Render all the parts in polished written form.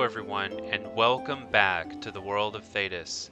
everyone, and welcome back to the world of Thetis.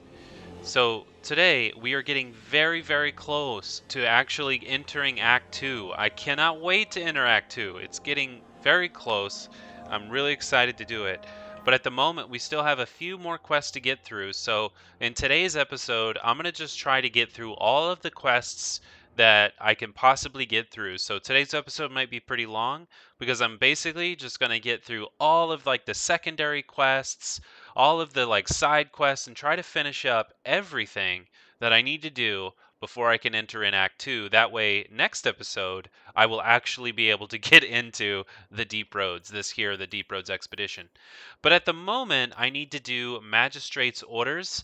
So, today we are getting very, very close to actually entering Act 2. I cannot wait to enter Act 2. It's getting very close. I'm really excited to do it. But at the moment, we still have a few more quests to get through. So, in today's episode, I'm going to just try to get through all of the quests that I can possibly get through. So, today's episode might be pretty long because I'm basically just going to get through all of the secondary quests, all of the side quests, and try to finish up everything that I need to do before I can enter in Act 2. That way, next episode, I will actually be able to get into the Deep Roads, the Deep Roads Expedition. But at the moment, I need to do Magistrates Orders.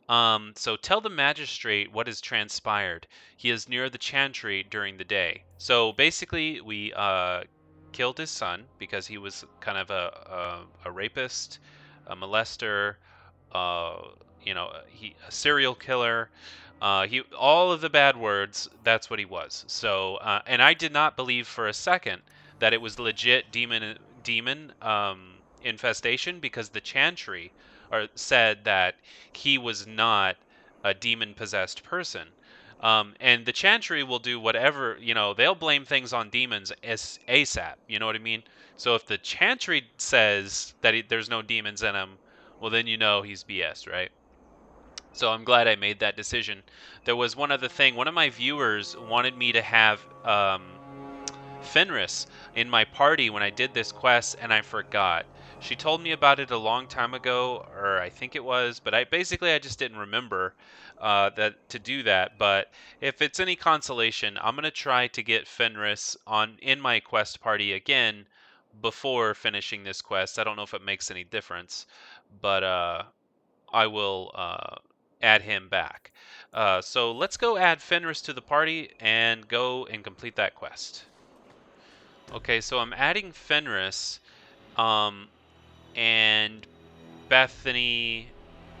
So tell the magistrate what has transpired. He is near the Chantry during the day. So basically, we killed his son because he was kind of a rapist, a molester, a serial killer. He all of the bad words. That's what he was. So, and I did not believe for a second that it was legit demon infestation because the Chantry said that he was not a demon possessed person. And the Chantry will do whatever, they'll blame things on demons as ASAP. You know what I mean? So if the Chantry says that there's no demons in him, well, then he's BS, right? So I'm glad I made that decision. There was one other thing. One of my viewers wanted me to have Fenris in my party when I did this quest, and I forgot. She told me about it a long time ago, or I think it was, but I just didn't remember that to do that. But if it's any consolation, I'm gonna try to get Fenris in my quest party again before finishing this quest. I don't know if it makes any difference, but I will add him back. So let's go add Fenris to the party and go and complete that quest. Okay, so I'm adding Fenris, and Bethany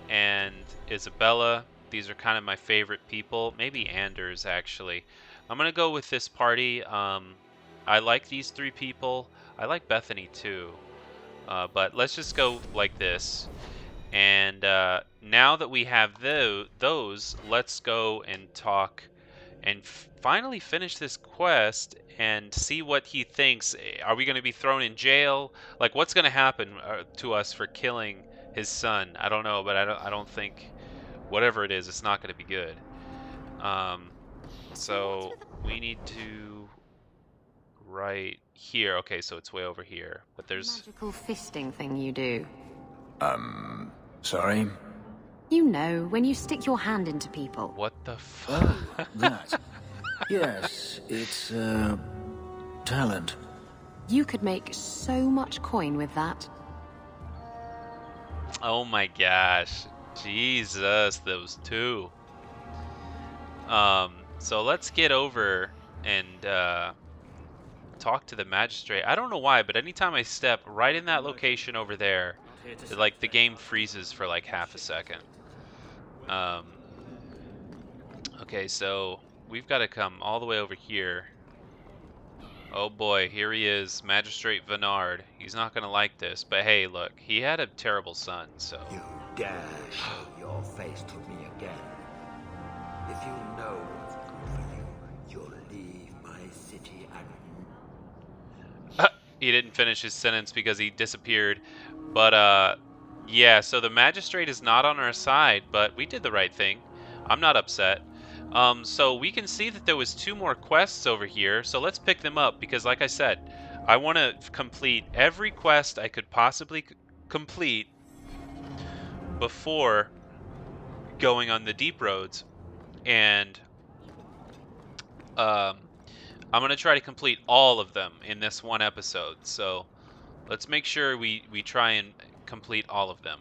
and Isabella. These are kind of my favorite people. Maybe Anders, actually. I'm going to go with this party. I like these three people. I like Bethany, too. But let's just go like this. And now that we have those, let's go and talk and finally finish this quest and see what he thinks. Are we going to be thrown in jail? Like, what's going to happen to us for killing his son? I don't know, but I don't think, whatever it is, it's not going to be good. So we need to right here. Okay, so it's way over here, but there's magical fisting thing you do. Sorry? You know, when you stick your hand into people. What the fuck? Oh, that. Yes, it's, talent. You could make so much coin with that. Oh my gosh. Jesus, those two. So let's get over and talk to the magistrate. I don't know why, but anytime I step right in that location over there, the game freezes for half a second. Okay, so we've got to come all the way over here. Oh boy, here he is, Magistrate Venard. He's not going to like this, but hey, look, he had a terrible son, so... You dare show your face to me again. If you know what's good for you, you'll leave my city and... He didn't finish his sentence because he disappeared. But, yeah, so the magistrate is not on our side, but we did the right thing. I'm not upset. So we can see that there was 2 more quests over here, so let's pick them up, because like I said, I want to complete every quest I could possibly complete before going on the Deep Roads, and I'm going to try to complete all of them in this one episode, so let's make sure we try and complete all of them.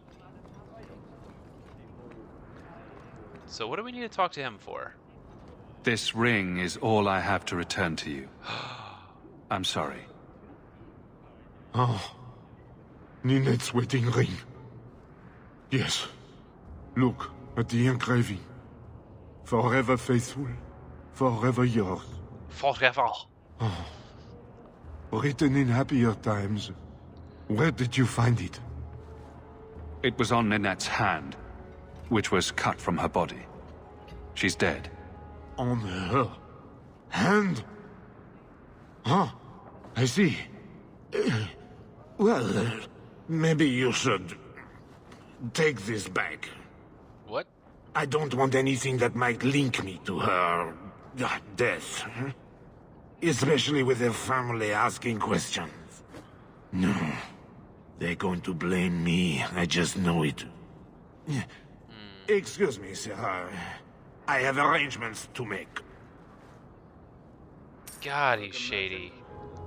So what do we need to talk to him for? This ring is all I have to return to you. I'm sorry. Oh, Ninette's wedding ring. Yes. Look at the engraving. Forever faithful, forever yours. Forever. Oh. Written in happier times. Where did you find it? It was on Ninette's hand, which was cut from her body. She's dead. On her hand? Huh. I see. Well, maybe you should take this back. What? I don't want anything that might link me to her death. Especially with her family asking questions. No. They're going to blame me. I just know it. Excuse me, sir. I have arrangements to make. God, he's shady.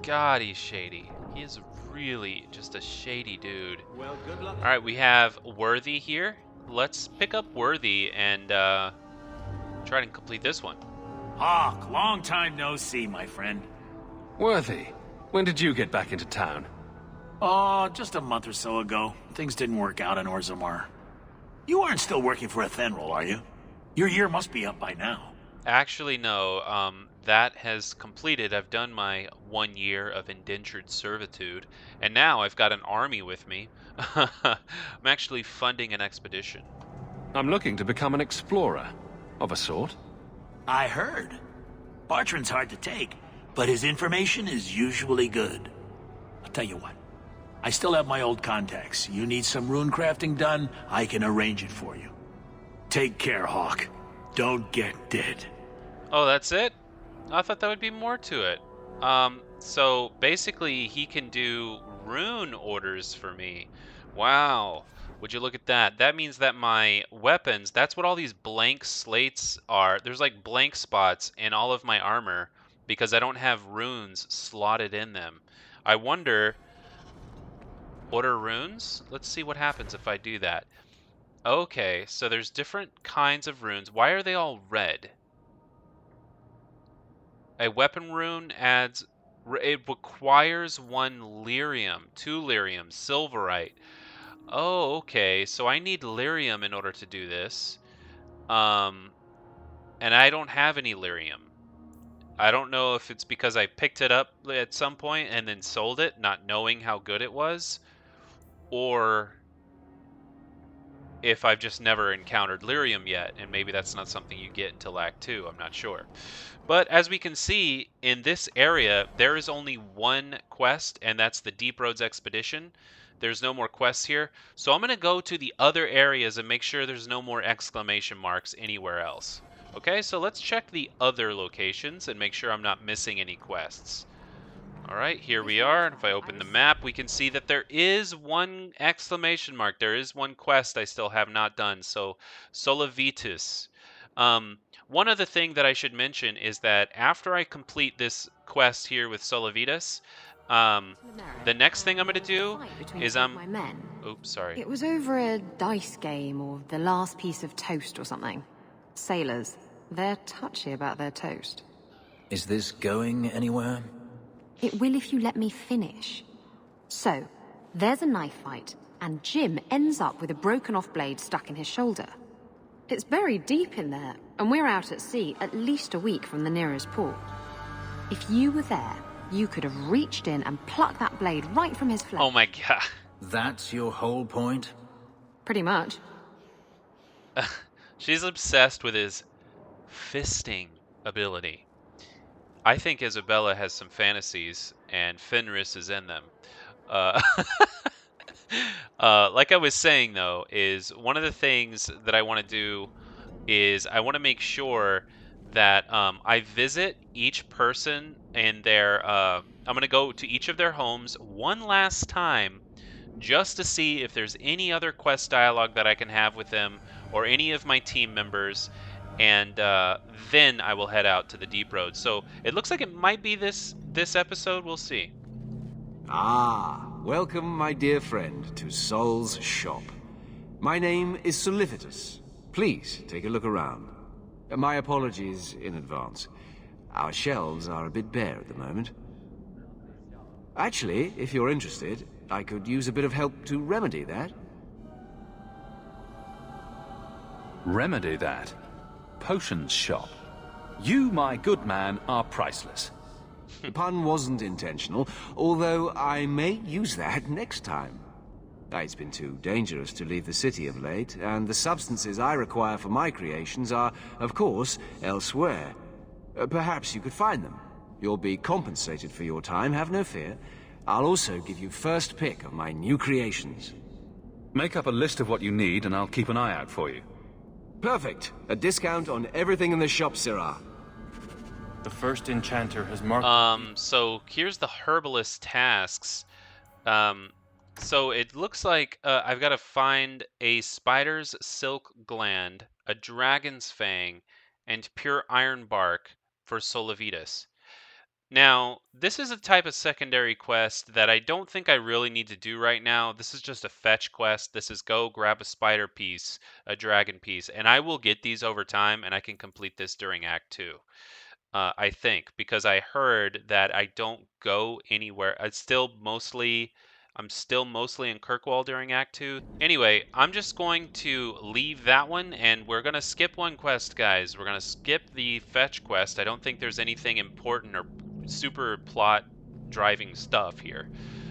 God, he's shady. He is really just a shady dude. Well, good luck. Alright, we have Worthy here. Let's pick up Worthy and try to complete this one. Hawk, long time no see, my friend. Worthy, when did you get back into town? Oh, just a month or so ago. Things didn't work out in Orzammar. You aren't still working for Athenril, are you? Your year must be up by now. Actually, no. That has completed. I've done my 1 year of indentured servitude, and now I've got an army with me. I'm actually funding an expedition. I'm looking to become an explorer, of a sort. I heard. Bartrand's hard to take, but his information is usually good. I'll tell you what. I still have my old contacts. You need some rune crafting done, I can arrange it for you. Take care, Hawk. Don't get dead. Oh, that's it? I thought there would be more to it. So basically he can do rune orders for me. Wow. Would you look at that? That means that my weapons, that's what all these blank slates are. There's like blank spots in all of my armor because I don't have runes slotted in them. I wonder, order runes? Let's see what happens if I do that. Okay, so there's different kinds of runes. Why are they all red? A weapon rune adds... It requires 1 lyrium, 2 lyrium, silverite. Oh, okay. So I need lyrium in order to do this. And I don't have any lyrium. I don't know if it's because I picked it up at some point and then sold it, not knowing how good it was, or if I've just never encountered lyrium yet, and maybe that's not something you get until Act 2, I'm not sure. But as we can see, in this area, there is only 1 quest, and that's the Deep Roads Expedition. There's no more quests here, so I'm going to go to the other areas and make sure there's no more exclamation marks anywhere else. Okay, so let's check the other locations and make sure I'm not missing any quests. Alright, here we are. If I open the map, we can see that there is 1 exclamation mark. There is 1 quest I still have not done. So, Solivitus. One other thing that I should mention is that after I complete this quest here with Solivitus, the next thing I'm going to do is Oops, sorry. It was over a dice game or the last piece of toast or something. Sailors, they're touchy about their toast. Is this going anywhere? It will if you let me finish. So, there's a knife fight, and Jim ends up with a broken-off blade stuck in his shoulder. It's buried deep in there, and we're out at sea at least a week from the nearest port. If you were there, you could have reached in and plucked that blade right from his flesh. Oh my god. That's your whole point? Pretty much. She's obsessed with his fisting ability. I think Isabella has some fantasies, and Fenris is in them. Like I was saying, though, is one of the things that I want to do is I want to make sure that I visit each person in their... I'm going to go to each of their homes one last time just to see if there's any other quest dialogue that I can have with them or any of my team members, and then I will head out to the Deep Road. So it looks like it might be this episode. We'll see. Ah, welcome, my dear friend, to Sol's shop. My name is Solivitus. Please take a look around. My apologies in advance. Our shelves are a bit bare at the moment. Actually, if you're interested, I could use a bit of help to remedy that. Remedy that? Potions shop. You, my good man, are priceless. The pun wasn't intentional, although I may use that next time. It's been too dangerous to leave the city of late, and the substances I require for my creations are, of course, elsewhere. Perhaps you could find them. You'll be compensated for your time, have no fear. I'll also give you first pick of my new creations. Make up a list of what you need, and I'll keep an eye out for you. Perfect. A discount on everything in the shop, Sirrah. The first enchanter has marked... So here's the herbalist tasks. So it looks like I've got to find a spider's silk gland, a dragon's fang, and pure iron bark for Solivitus. Now, this is a type of secondary quest that I don't think I really need to do right now. This is just a fetch quest. This is go grab a spider piece, a dragon piece, and I will get these over time, and I can complete this during Act 2. I think, because I heard that I don't go anywhere. I'm still mostly in Kirkwall during Act 2. Anyway, I'm just going to leave that one, and we're going to skip one quest, guys. We're going to skip the fetch quest. I don't think there's anything important or super plot driving stuff here.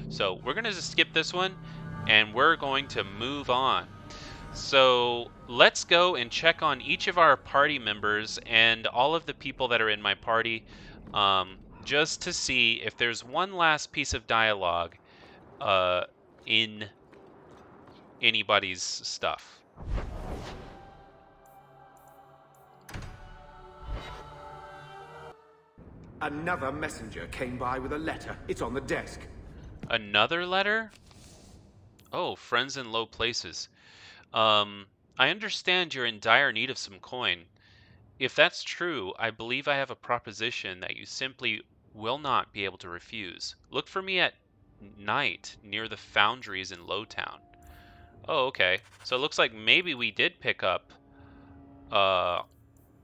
So we're going to just skip this one, and we're going to move on. So let's go and check on each of our party members and all of the people that are in my party, just to see if there's one last piece of dialogue in anybody's stuff. Another messenger came by with a letter. It's on the desk. Another letter? Oh, friends in low places. I understand you're in dire need of some coin. If that's true, I believe I have a proposition that you simply will not be able to refuse. Look for me at night near the foundries in Lowtown. Oh, okay. So it looks like maybe we did pick up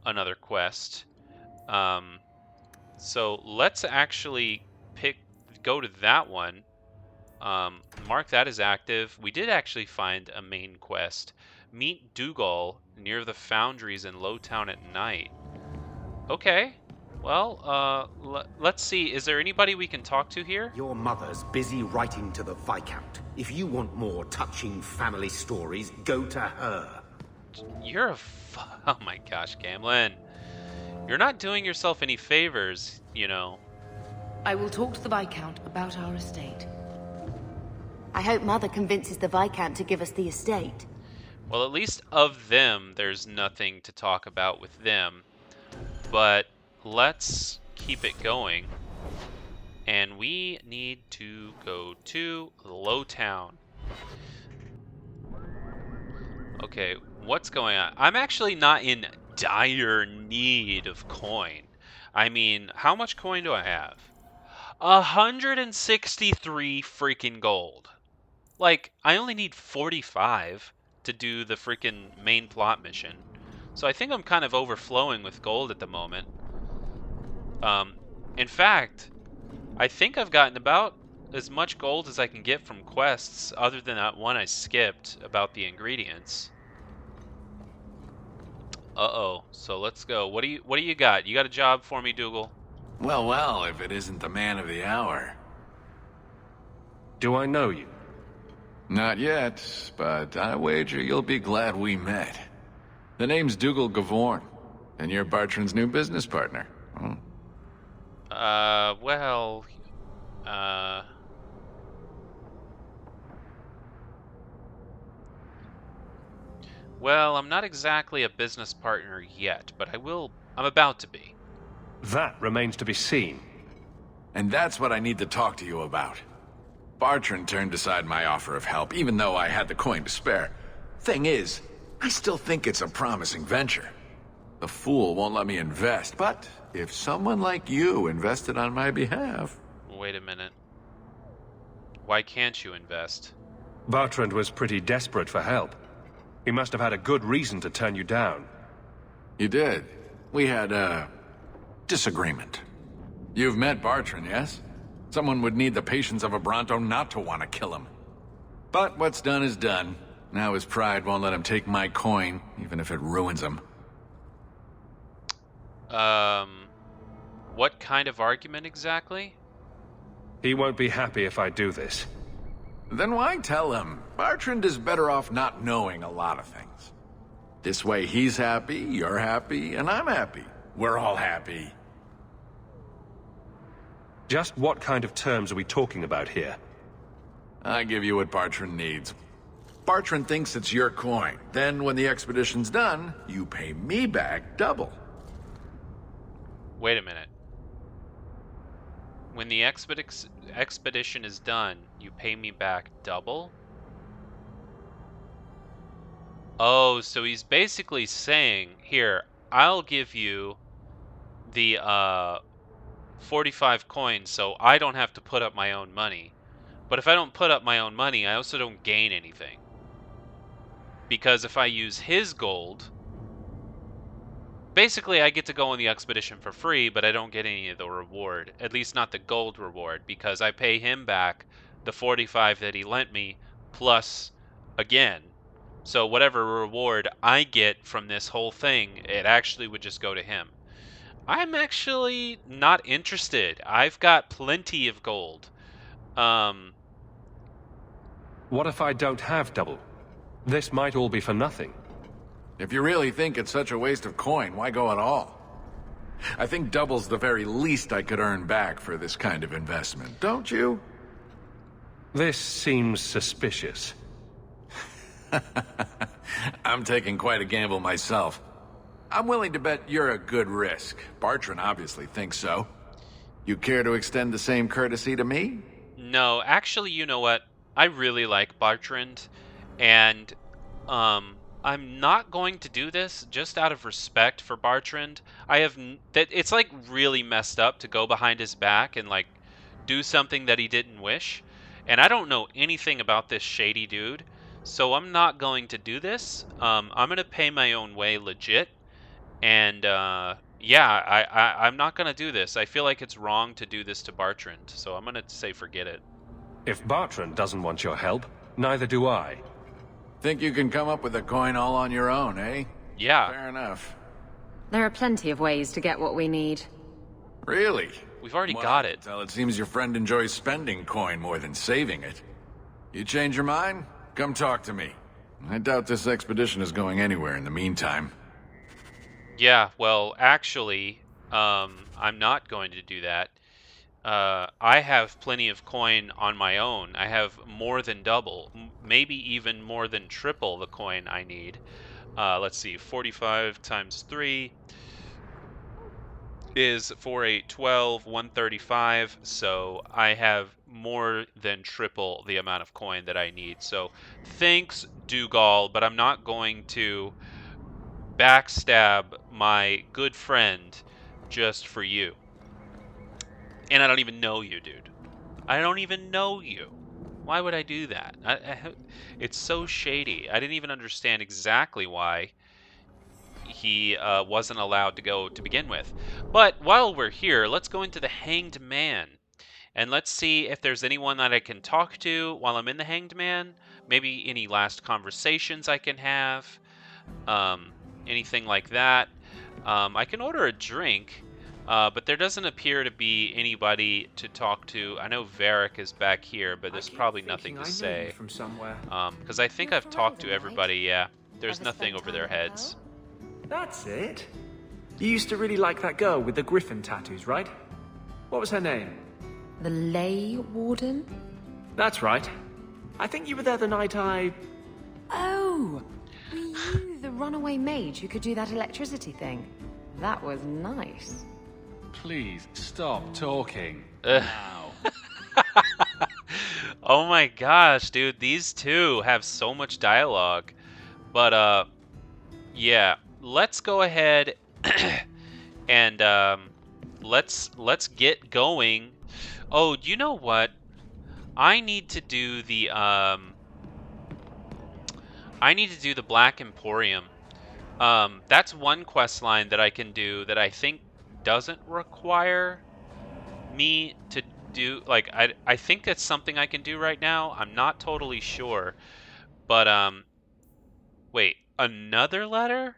another quest. So let's actually go to that one. Mark that as active. We did actually find a main quest. Meet Dougal near the foundries in Lowtown at night. Okay. Well, let's see. Is there anybody we can talk to here? Your mother's busy writing to the Viscount. If you want more touching family stories, go to her. You're oh my gosh, Gamlin. You're not doing yourself any favors, you know. I will talk to the Viscount about our estate. I hope Mother convinces the Viscount to give us the estate. Well, at least of them, there's nothing to talk about with them. But let's keep it going. And we need to go to Lowtown. Okay, what's going on? I'm actually not in dire need of coin. I mean, how much coin do I have? 163 freaking gold. Like, I only need 45 to do the freaking main plot mission. So I think I'm kind of overflowing with gold at the moment. In fact, I think I've gotten about as much gold as I can get from quests, other than that one I skipped about the ingredients. Uh-oh. So let's go. What do you got? You got a job for me, Dougal? Well, well, if it isn't the man of the hour. Do I know you? Not yet, but I wager you'll be glad we met. The name's Dougal Gavorn, and you're Bartrand's new business partner. Well, I'm not exactly a business partner yet, but I'm about to be. That remains to be seen. And that's what I need to talk to you about. Bartrand turned aside my offer of help, even though I had the coin to spare. Thing is, I still think it's a promising venture. The fool won't let me invest, but if someone like you invested on my behalf... Wait a minute. Why can't you invest? Bartrand was pretty desperate for help. He must have had a good reason to turn you down. You did. We had a disagreement. You've met Bartrand, yes? Someone would need the patience of a Bronto not to want to kill him. But what's done is done. Now his pride won't let him take my coin, even if it ruins him. What kind of argument exactly? He won't be happy if I do this. Then why tell him? Bartrand is better off not knowing a lot of things. This way he's happy, you're happy, and I'm happy. We're all happy. Just what kind of terms are we talking about here? I give you what Bartrand needs. Bartrand thinks it's your coin. Then when the expedition's done, you pay me back double. Wait a minute. When the expedition is done, you pay me back double? Oh, so he's basically saying, here, I'll give you the 45 coins so I don't have to put up my own money. But if I don't put up my own money, I also don't gain anything. Because if I use his gold, basically I get to go on the expedition for free, but I don't get any of the reward. At least not the gold reward, because I pay him back the 45 that he lent me, plus again. So whatever reward I get from this whole thing, it actually would just go to him. I'm actually not interested. I've got plenty of gold. What if I don't have double? This might all be for nothing. If you really think it's such a waste of coin, why go at all? I think double's the very least I could earn back for this kind of investment, don't you? This seems suspicious. I'm taking quite a gamble myself. I'm willing to bet you're a good risk. Bartrand obviously thinks so. You care to extend the same courtesy to me? No, actually, you know what? I really like Bartrand, and I'm not going to do this just out of respect for Bartrand. It's like really messed up to go behind his back and like do something that he didn't wish. And I don't know anything about this shady dude, so I'm not going to do this. I'm going to pay my own way legit. And yeah, I'm not going to do this. I feel like it's wrong to do this to Bartrand, so I'm going to say forget it. If Bartrand doesn't want your help, neither do I. Think you can come up with a coin all on your own, eh? Yeah. Fair enough. There are plenty of ways to get what we need. Really? We've already got it. Well, it seems your friend enjoys spending coin more than saving it. You change your mind? Come talk to me. I doubt this expedition is going anywhere in the meantime. Yeah, well, actually, I'm not going to do that. I have plenty of coin on my own. I have more than double, maybe even more than triple the coin I need. Let's see, 45 times 3 is 4, 8, 12, 135. So I have more than triple the amount of coin that I need. So thanks, Dougal, but I'm not going to backstab my good friend just for you. And I don't even know you, dude. I don't even know you. Why would I do that? It's so shady. I didn't even understand exactly why he wasn't allowed to go to begin with. But while we're here, let's go into the Hanged Man. And let's see if there's anyone that I can talk to while I'm in the Hanged Man. Maybe any last conversations I can have. Anything like that. I can order a drink. But there doesn't appear to be anybody to talk to. I know Varric is back here, but there's probably nothing to say. From somewhere. Because I think I've talked to everybody, yeah. There's nothing over their heads. That's it. You used to really like that girl with the griffin tattoos, right? What was her name? The Lay Warden? That's right. I think you were there the night I... Oh! Were you the runaway mage who could do that electricity thing? That was nice. Please, stop talking. Now. Oh my gosh, dude. These two have so much dialogue. But, yeah. Let's go ahead and, let's get going. Oh, you know what? I need to do the, Black Imporium. That's one quest line that I can do that I think doesn't require me to do, like, I think that's something I can do right now. I'm not totally sure. But, wait, another letter?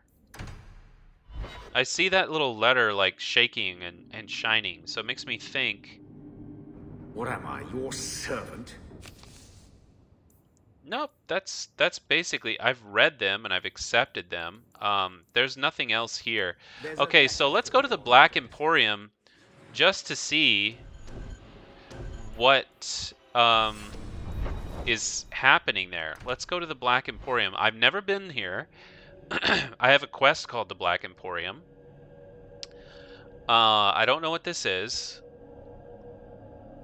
I see that little letter, like, shaking and shining, so it makes me think... What am I, your servant? Nope, that's basically, I've read them and I've accepted them. There's nothing else here. Okay, so let's go to the Black Emporium just to see what is happening there. Let's go to the Black Emporium. I've never been here. I have a quest called the Black Emporium. I don't know what this is.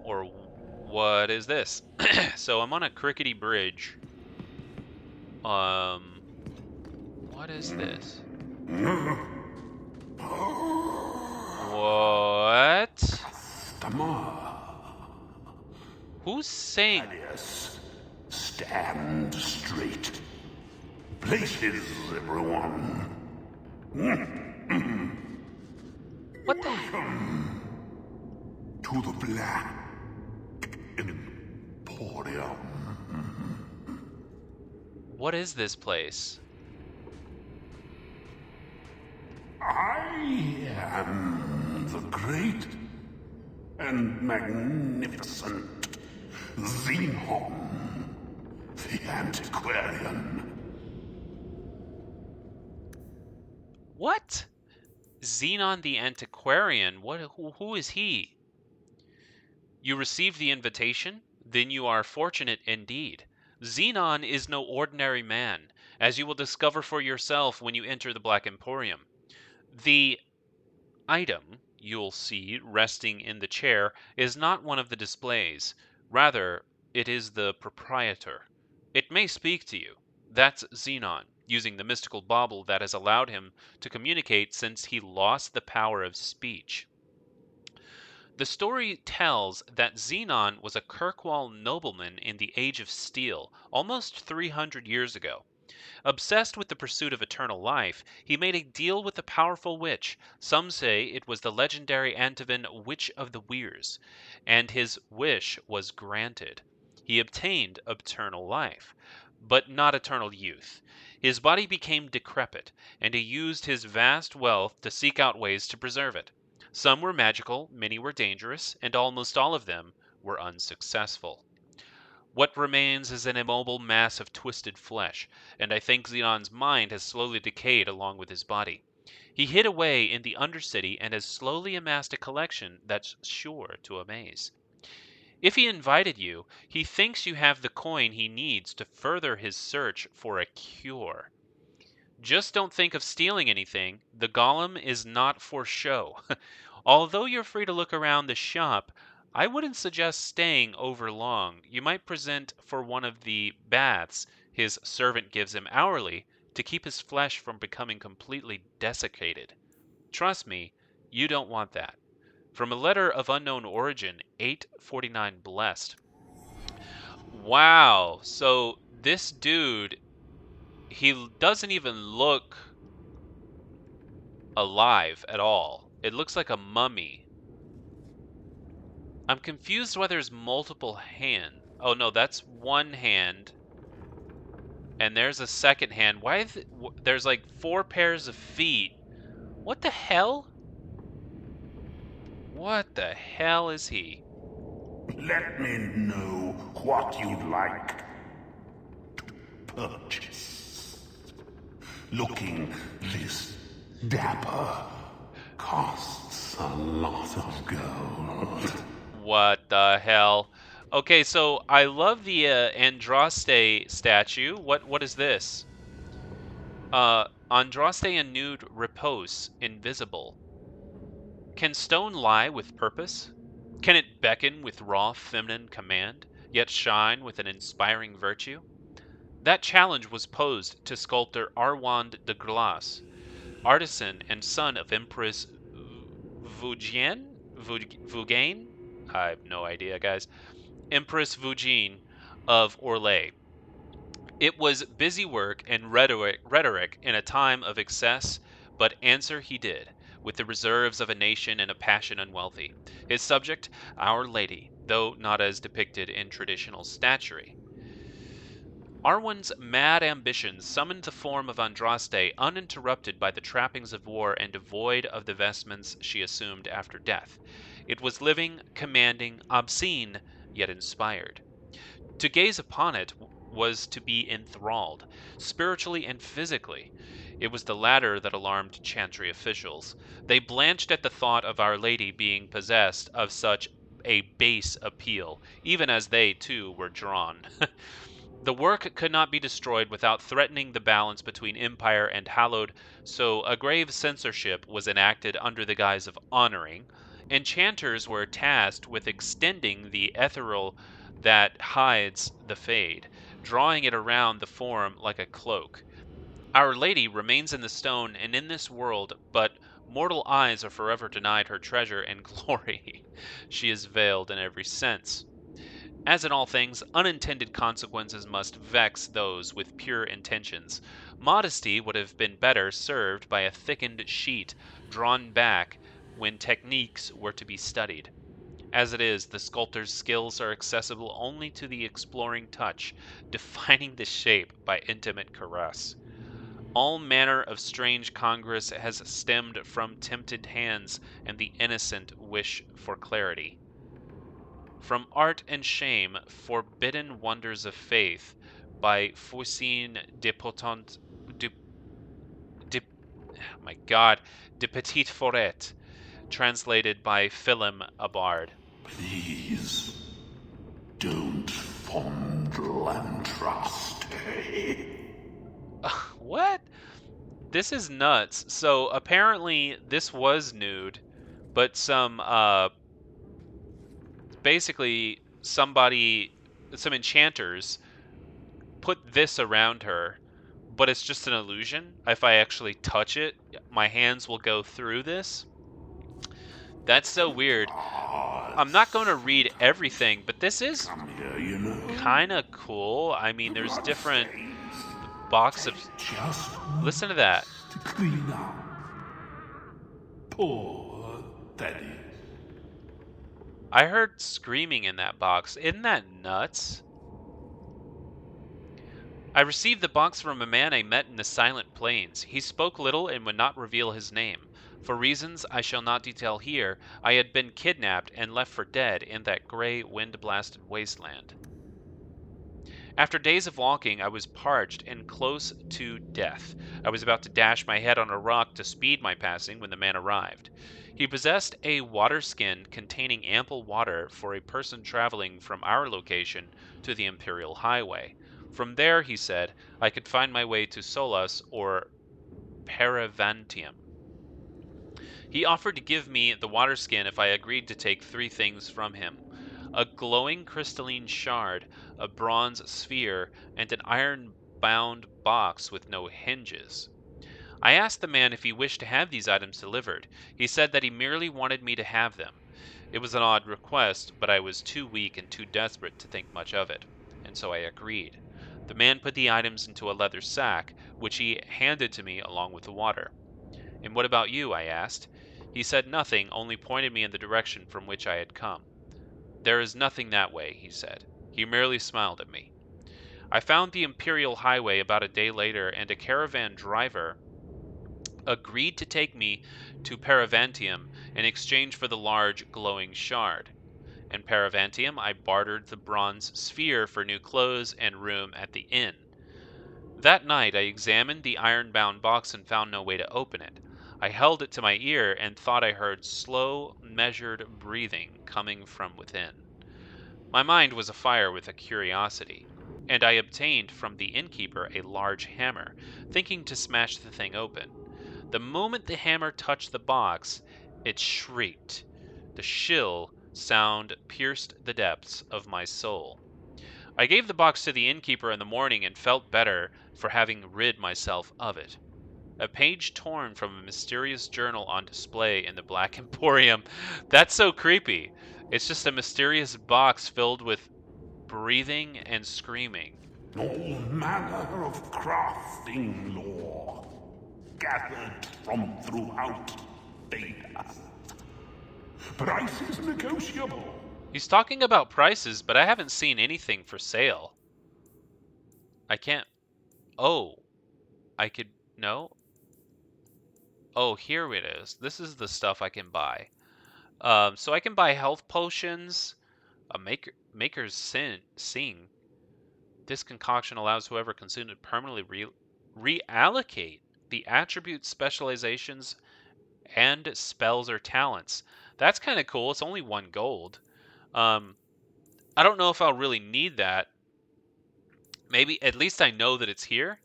Or what is this? So I'm on a crickety bridge. What is this? What? Who's saying? Stand straight. Places, everyone. What the? To the Black Imporium. What is this place? I am the great and magnificent Xenon, the Antiquarian. What? Xenon the Antiquarian? Who is he? You received the invitation? Then you are fortunate indeed. Xenon is no ordinary man, as you will discover for yourself when you enter the Black Emporium. The item you'll see resting in the chair is not one of the displays. Rather, it is the proprietor. It may speak to you. That's Xenon, using the mystical bauble that has allowed him to communicate since he lost the power of speech. The story tells that Xenon was a Kirkwall nobleman in the Age of Steel, almost 300 years ago. Obsessed with the pursuit of eternal life, he made a deal with a powerful witch. Some say it was the legendary Antivan Witch of the Weirs, and his wish was granted. He obtained eternal life, but not eternal youth. His body became decrepit, and he used his vast wealth to seek out ways to preserve it. Some were magical, many were dangerous, and almost all of them were unsuccessful. What remains is an immobile mass of twisted flesh, and I think Xenon's mind has slowly decayed along with his body. He hid away in the Undercity and has slowly amassed a collection that's sure to amaze. If he invited you, he thinks you have the coin he needs to further his search for a cure. Just don't think of stealing anything. The golem is not for show. Although you're free to look around the shop, I wouldn't suggest staying over long. You might present for one of the baths his servant gives him hourly to keep his flesh from becoming completely desiccated. Trust me, you don't want that. From a letter of unknown origin, 849 Blessed. Wow, so this dude, he doesn't even look alive at all. It looks like a mummy. I'm confused why there's multiple hands. Oh no, that's one hand. And there's a second hand. Why is it, there's like 4 pairs of feet? What the hell? What the hell is he? Let me know what you'd like to purchase. Looking this dapper costs a lot of gold. What the hell? Okay, so I love the Andraste statue. What is this? Andraste and Nude Repose, invisible. Can stone lie with purpose? Can it beckon with raw feminine command, yet shine with an inspiring virtue? That challenge was posed to sculptor Arwand de Glace, artisan and son of Empress Vugane? I have no idea, guys. Empress Vugine of Orlais. It was busy work and rhetoric in a time of excess, but answer he did, with the reserves of a nation and a passion unwealthy. His subject, Our Lady, though not as depicted in traditional statuary. Arwen's mad ambitions summoned the form of Andraste uninterrupted by the trappings of war and devoid of the vestments she assumed after death. It was living, commanding, obscene, yet inspired. To gaze upon it was to be enthralled, spiritually and physically. It was the latter that alarmed Chantry officials. They blanched at the thought of Our Lady being possessed of such a base appeal, even as they, too, were drawn. The work could not be destroyed without threatening the balance between Empire and Hallowed, so a grave censorship was enacted under the guise of honoring. Enchanters were tasked with extending the ethereal that hides the fade, drawing it around the form like a cloak. Our Lady remains in the stone and in this world, but mortal eyes are forever denied her treasure and glory. She is veiled in every sense. As in all things, unintended consequences must vex those with pure intentions. Modesty would have been better served by a thickened sheet drawn back when techniques were to be studied. As it is, the sculptor's skills are accessible only to the exploring touch, defining the shape by intimate caress. All manner of strange congress has stemmed from tempted hands and the innocent wish for clarity. From Art and Shame, Forbidden Wonders of Faith by Foussine de Potent my God, de Petite Foret, translated by Philem Abard. Please, don't fondle Andraste. What? This is nuts. So apparently this was Nude, but some basically some enchanters put this around her, but it's just an illusion. If I actually touch it, my hands will go through this. That's so weird. I'm not going to read everything, but this is kind of cool. I mean, there's different box of... Listen to that. To clean up. Poor Teddy. I heard screaming in that box. Isn't that nuts? I received the box from a man I met in the Silent Plains. He spoke little and would not reveal his name. For reasons I shall not detail here, I had been kidnapped and left for dead in that gray, wind-blasted wasteland. After days of walking, I was parched and close to death. I was about to dash my head on a rock to speed my passing when the man arrived. He possessed a water skin containing ample water for a person traveling from our location to the Imperial Highway. From there, he said, I could find my way to Solas or Paravantium. He offered to give me the water skin if I agreed to take 3 things from him: a glowing crystalline shard, a bronze sphere, and an iron-bound box with no hinges. I asked the man if he wished to have these items delivered. He said that he merely wanted me to have them. It was an odd request, but I was too weak and too desperate to think much of it, and so I agreed. The man put the items into a leather sack, which he handed to me along with the water. And what about you? I asked. He said nothing, only pointed me in the direction from which I had come. There is nothing that way, he said. He merely smiled at me. I found the Imperial Highway about a day later, and a caravan driver agreed to take me to Paravantium in exchange for the large, glowing shard. In Paravantium, I bartered the bronze sphere for new clothes and room at the inn. That night, I examined the iron-bound box and found no way to open it. I held it to my ear and thought I heard slow, measured breathing coming from within. My mind was afire with a curiosity, and I obtained from the innkeeper a large hammer, thinking to smash the thing open. The moment the hammer touched the box, it shrieked. The shrill sound pierced the depths of my soul. I gave the box to the innkeeper in the morning and felt better for having rid myself of it. A page torn from a mysterious journal on display in the Black Imporium. That's so creepy. It's just a mysterious box filled with breathing and screaming. All manner of crafting lore, gathered from throughout Beta. Prices negotiable. He's talking about prices, but I haven't seen anything for sale. I can't... Oh. I could... No? Oh, here it is. This is the stuff I can buy. So I can buy health potions, a maker's sing. This concoction allows whoever consumed it permanently reallocate the attribute specializations and spells or talents. That's kind of cool. It's only 1 gold. I don't know if I'll really need that. Maybe, at least I know that it's here,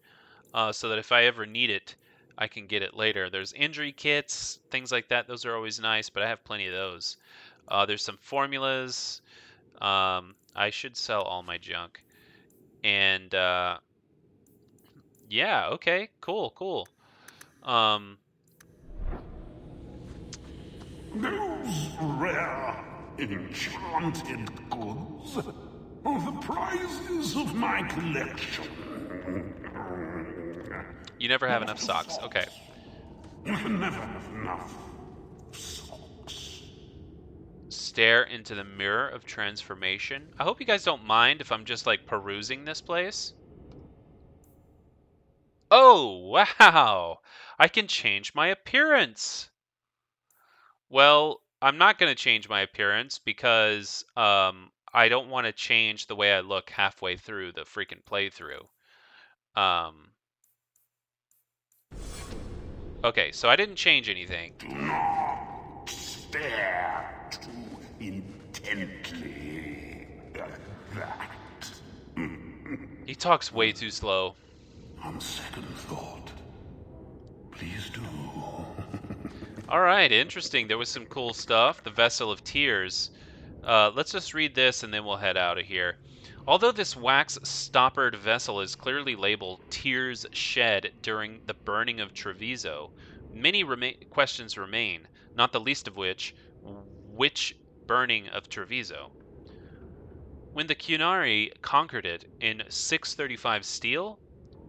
so that if I ever need it, I can get it later. There's injury kits, things like that. Those are always nice, but I have plenty of those. There's some formulas. I should sell all my junk. And, yeah, okay, cool, cool. Those rare, enchanted goods are the prizes of my collection. You never have enough socks. Okay. You can never have enough socks. Stare into the mirror of transformation. I hope you guys don't mind if I'm just like perusing this place. Oh, wow! I can change my appearance! Well, I'm not going to change my appearance because I don't want to change the way I look halfway through the freaking playthrough. Okay, so I didn't change anything. Do not stare too intently at that. He talks way too slow. On second thought, please do. Alright, interesting. There was some cool stuff. The Vessel of Tears. Let's just read this and then we'll head out of here. Although this wax-stoppered vessel is clearly labeled Tears Shed during the burning of Treviso, many questions remain, not the least of which burning of Treviso? When the Cunari conquered it in 635 steel,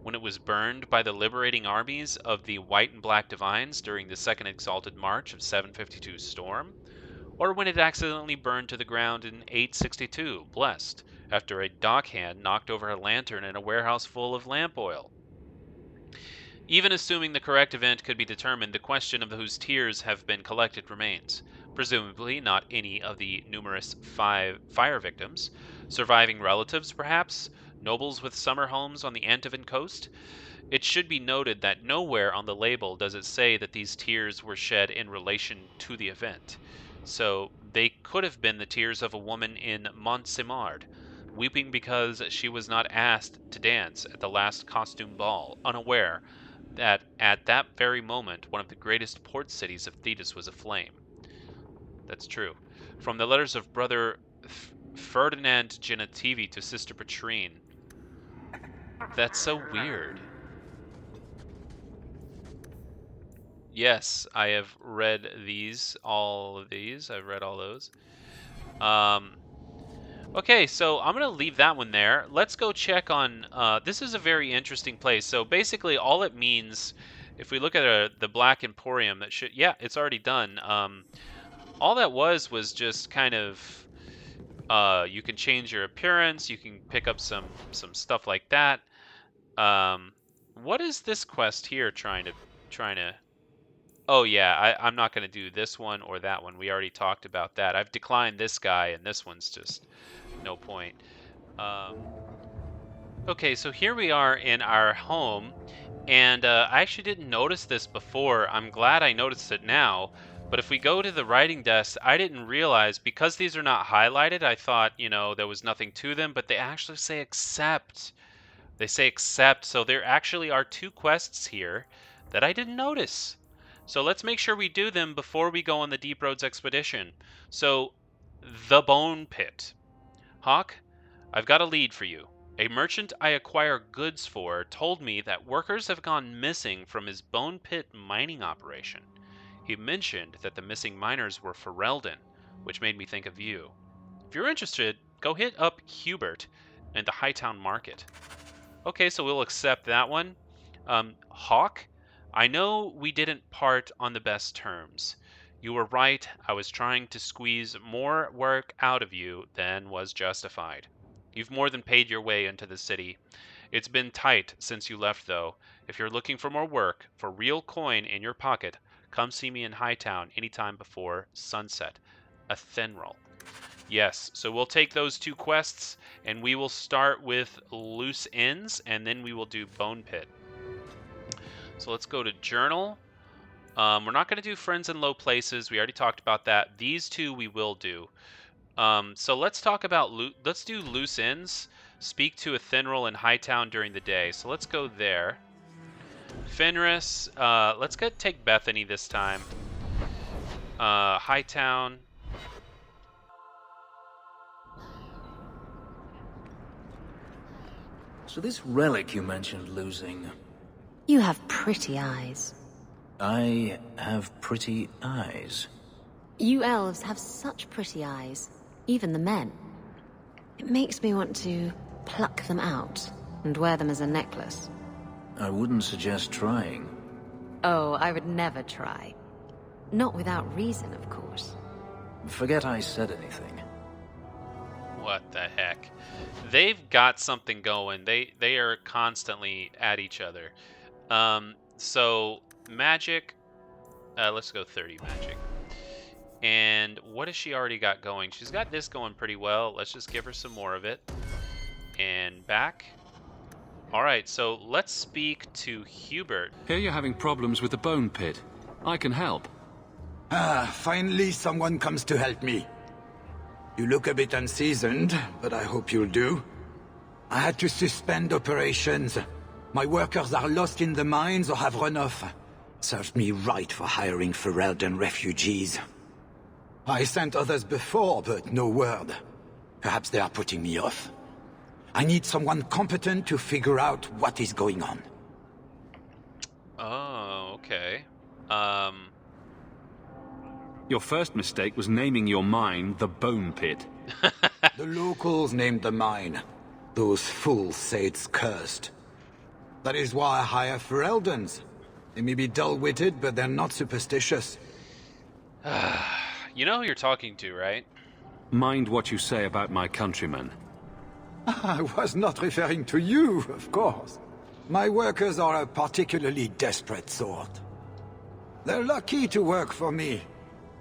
when it was burned by the liberating armies of the White and Black Divines during the Second Exalted March of 752 Storm, or when it accidentally burned to the ground in 862 Blessed, after a dockhand knocked over a lantern in a warehouse full of lamp oil. Even assuming the correct event could be determined, the question of whose tears have been collected remains. Presumably not any of the numerous fire victims. Surviving relatives, perhaps? Nobles with summer homes on the Antivan coast? It should be noted that nowhere on the label does it say that these tears were shed in relation to the event. So they could have been the tears of a woman in Montsimard, weeping because she was not asked to dance at the last costume ball, unaware that at that very moment one of the greatest port cities of Thetis was aflame. That's true. From the letters of Brother Ferdinand Genetivi to Sister Petrine. That's so weird. Yes, I have read these, all of these. I've read all those. Okay, so I'm going to leave that one there. Let's go check on... this is a very interesting place. So basically all it means, if we look at the Black Imporium, that should... Yeah, it's already done. All that was just kind of... you can change your appearance. You can pick up some stuff like that. What is this quest here trying to... Oh yeah, I'm not going to do this one or that one. We already talked about that. I've declined this guy, and this one's just no point. Okay, so here we are in our home, and I actually didn't notice this before. I'm glad I noticed it now. But if we go to the writing desk, I didn't realize, because these are not highlighted, I thought, you know, there was nothing to them, but they actually say accept. They say accept, so there actually are 2 quests here that I didn't notice. So let's make sure we do them before we go on the Deep Roads expedition. So, the Bone Pit. Hawk, I've got a lead for you. A merchant I acquire goods for told me that workers have gone missing from his Bone Pit mining operation. He mentioned that the missing miners were Ferelden, which made me think of you. If you're interested, go hit up Hubert and the Hightown Market. Okay, so we'll accept that one. Hawk, I know we didn't part on the best terms. You were right, I was trying to squeeze more work out of you than was justified. You've more than paid your way into the city. It's been tight since you left, though. If you're looking for more work, for real coin in your pocket, come see me in Hightown anytime before sunset. Athenril. Yes, so we'll take those 2 quests, and we will start with Loose Ends, and then we will do Bone Pit. So let's go to Journal. We're not going to do Friends in Low Places. We already talked about that. These 2 we will do. So let's talk about... Let's do Loose Ends. Speak to a Thinral in Hightown during the day. So let's go there. Fenris. Let's take Bethany this time. Hightown. So this relic you mentioned losing... You have pretty eyes. I have pretty eyes. You elves have such pretty eyes. Even the men. It makes me want to pluck them out and wear them as a necklace. I wouldn't suggest trying. Oh, I would never try. Not without reason, of course. Forget I said anything. What the heck? They've got something going. They are constantly at each other. So magic. Let's go 30 magic. And what has she already got going? She's got this going pretty well. Let's just give her some more of it. And back. All right, so let's speak to Hubert. Here you're having problems with the bone pit. I can help. Finally someone comes to help me. You look a bit unseasoned, but I hope you'll do. I had to suspend operations. My workers are lost in the mines or have run off. Serves me right for hiring Ferelden refugees. I sent others before, but no word. Perhaps they are putting me off. I need someone competent to figure out what is going on. Oh, okay. Your first mistake was naming your mine the Bone Pit. The locals named the mine. Those fools say it's cursed. That is why I hire Fereldens. They may be dull-witted, but they're not superstitious. You know who you're talking to, right? Mind what you say about my countrymen. I was not referring to you, of course. My workers are a particularly desperate sort. They're lucky to work for me.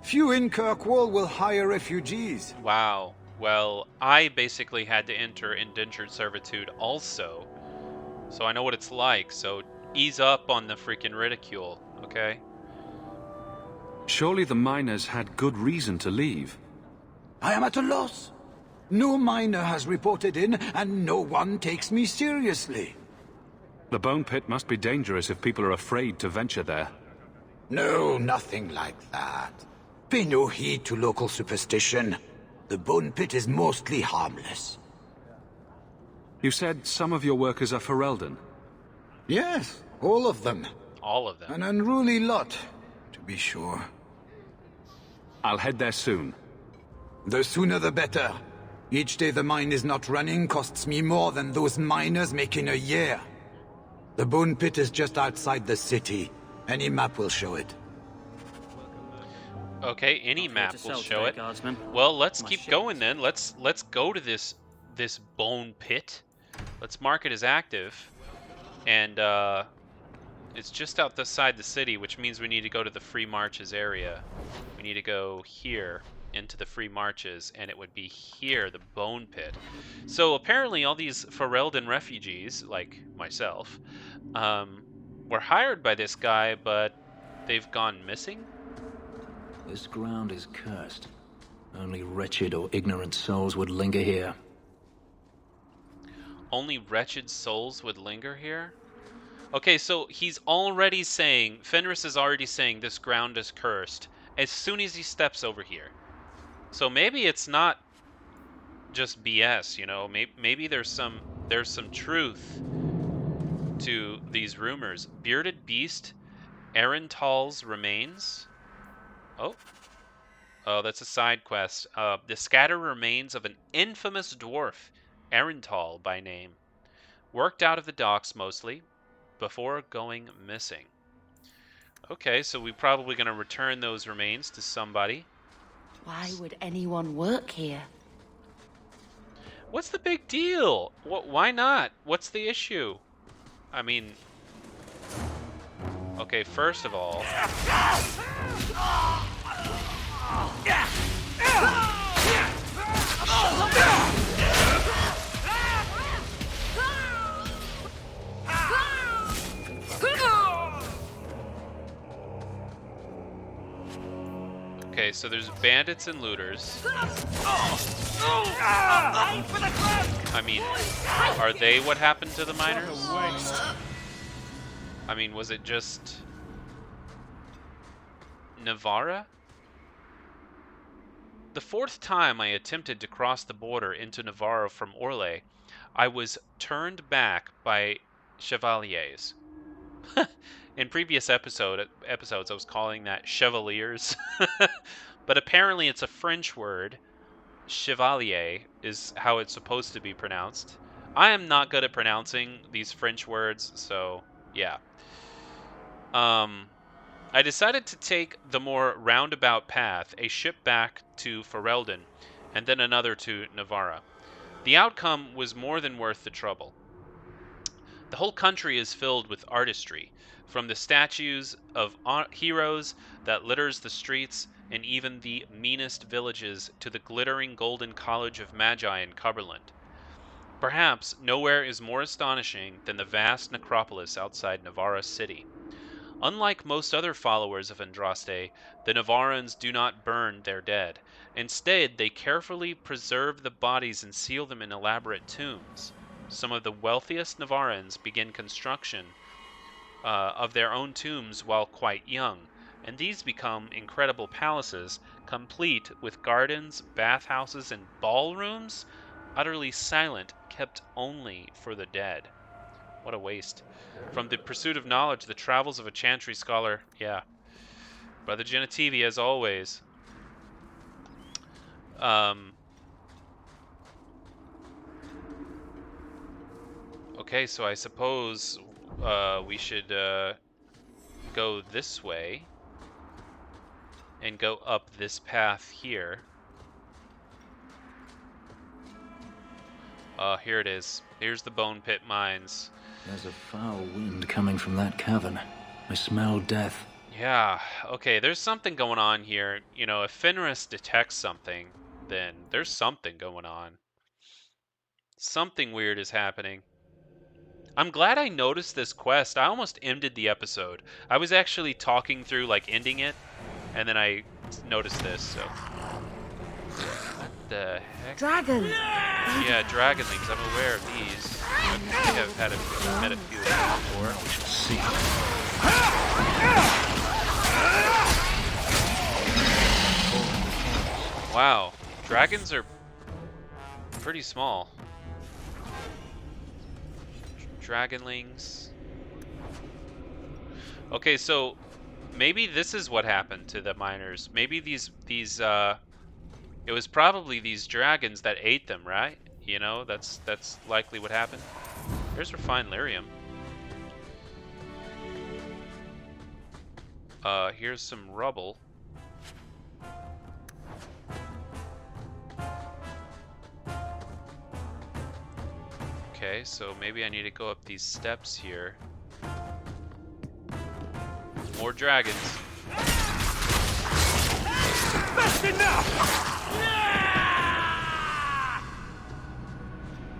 Few in Kirkwall will hire refugees. Wow. Well, I basically had to enter indentured servitude also. So I know what it's like, so ease up on the freaking ridicule, okay? Surely the miners had good reason to leave. I am at a loss. No miner has reported in, and no one takes me seriously. The Bone Pit must be dangerous if people are afraid to venture there. No, nothing like that. Pay no heed to local superstition. The Bone Pit is mostly harmless. You said some of your workers are Ferelden? Yes, all of them. All of them? An unruly lot, to be sure. I'll head there soon. The sooner the better. Each day the mine is not running costs me more than those miners make in a year. The Bone Pit is just outside the city. Any map will show it. Okay, any map will show it. Well, let's keep going then. Let's go to this Bone Pit. Let's mark it as active. And it's just outside the city, which means we need to go to the Free Marches area. We need to go here into the Free Marches, and it would be here, the Bone Pit. So apparently all these Ferelden refugees, like myself, were hired by this guy, but they've gone missing? This ground is cursed. Only wretched or ignorant souls would linger here. Only wretched souls would linger here? Okay, so he's already saying, Fenris is already saying this ground is cursed as soon as he steps over here. So maybe it's not just BS, you know. Maybe there's some truth to these rumors. Bearded Beast, Erental's remains. Oh, that's a side quest. The scattered remains of an infamous dwarf, Erental by name, worked out of the docks mostly, before going missing. Okay, so we're probably going to return those remains to somebody. Why would anyone work here? What's the big deal? Why not? What's the issue? I mean... Okay, first of all... so there's bandits and looters. I mean, are they what happened to the miners? I mean, was it just Nevarra? The fourth time I attempted to cross the border into Nevarra from Orlais, I was turned back by chevaliers. In previous episodes, I was calling that chevaliers. But apparently it's a French word. Chevalier is how it's supposed to be pronounced. I am not good at pronouncing these French words, so yeah. I decided to take the more roundabout path, a ship back to Ferelden, and then another to Nevarra. The outcome was more than worth the trouble. The whole country is filled with artistry, from the statues of heroes that litters the streets and even the meanest villages to the glittering golden college of Magi in Cumberland. Perhaps nowhere is more astonishing than the vast necropolis outside Nevarra city. Unlike most other followers of Andraste, the Nevarrans do not burn their dead. Instead, they carefully preserve the bodies and seal them in elaborate tombs. Some of the wealthiest Nevarrans begin construction of their own tombs while quite young, and these become incredible palaces, complete with gardens, bathhouses, and ballrooms, utterly silent, kept only for the dead. What a waste. From the pursuit of knowledge, the travels of a Chantry scholar. Yeah. Brother Genitivi, as always. Okay, so I suppose we should go this way and go up this path here. Here it is. Here's the Bone Pit Mines. There's a foul wind coming from that cavern. I smell death. Yeah, okay, there's something going on here. You know, if Fenris detects something, then there's something going on. Something weird is happening. I'm glad I noticed this quest. I almost ended the episode. I was actually talking through, like, ending it, and then I noticed this, so... What the heck? Dragon! Yeah, dragonlings. I'm aware of these. I have met a few of them before. We shall see. Wow. Dragons are pretty small. Dragonlings. Okay, so maybe this is what happened to the miners. Maybe these it was probably these dragons that ate them, right? You know, that's likely what happened. Here's refined lyrium. Here's some rubble. Okay, so maybe I need to go up these steps here. More dragons. That's enough!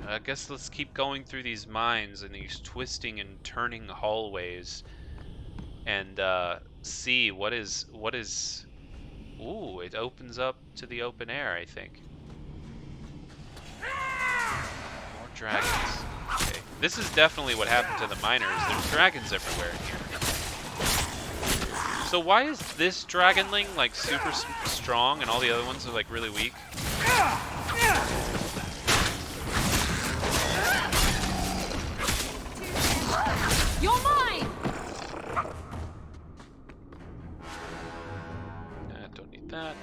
I guess let's keep going through these mines and these twisting and turning hallways and see what is... Ooh, it opens up to the open air, I think. More dragons. Okay. This is definitely what happened to the miners. There's dragons everywhere in here. So why is this dragonling like super strong and all the other ones are like really weak? You're mine! Don't need that.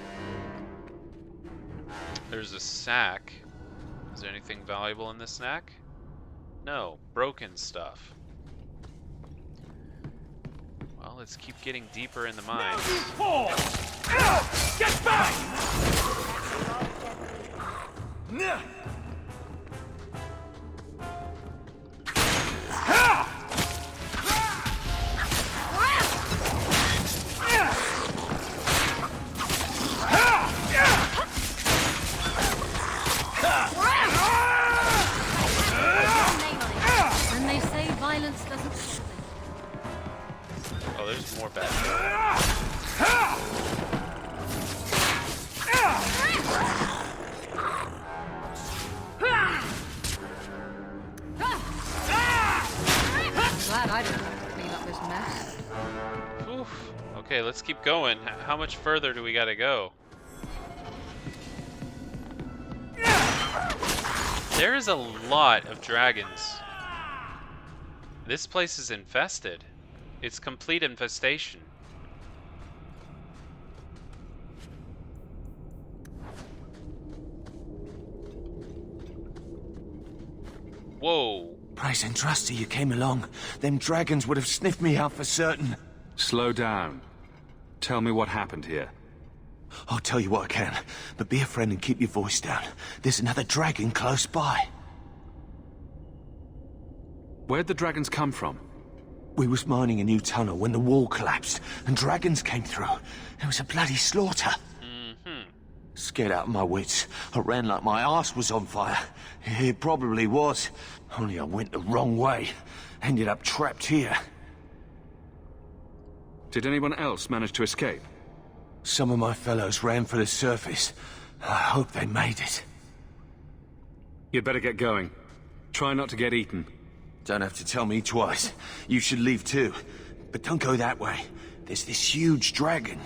There's a sack. Is there anything valuable in this sack? No. Broken stuff. Well, let's keep getting deeper in the mines. Get back! And they say violence doesn't kill them. Oh, there's more bad Okay, let's keep going. How much further do we gotta go? There is a lot of dragons. This place is infested. It's complete infestation. Whoa. Praise Andraste you came along. Them dragons would have sniffed me out for certain. Slow down. Tell me what happened here. I'll tell you what I can, but be a friend and keep your voice down. There's another dragon close by. Where'd the dragons come from? We was mining a new tunnel when the wall collapsed, and dragons came through. It was a bloody slaughter. Scared out of my wits, I ran like my arse was on fire. It probably was, only I went the wrong way. Ended up trapped here. Did anyone else manage to escape? Some of my fellows ran for the surface. I hope they made it. You'd better get going. Try not to get eaten. Don't have to tell me twice. You should leave too. But don't go that way. There's this huge dragon.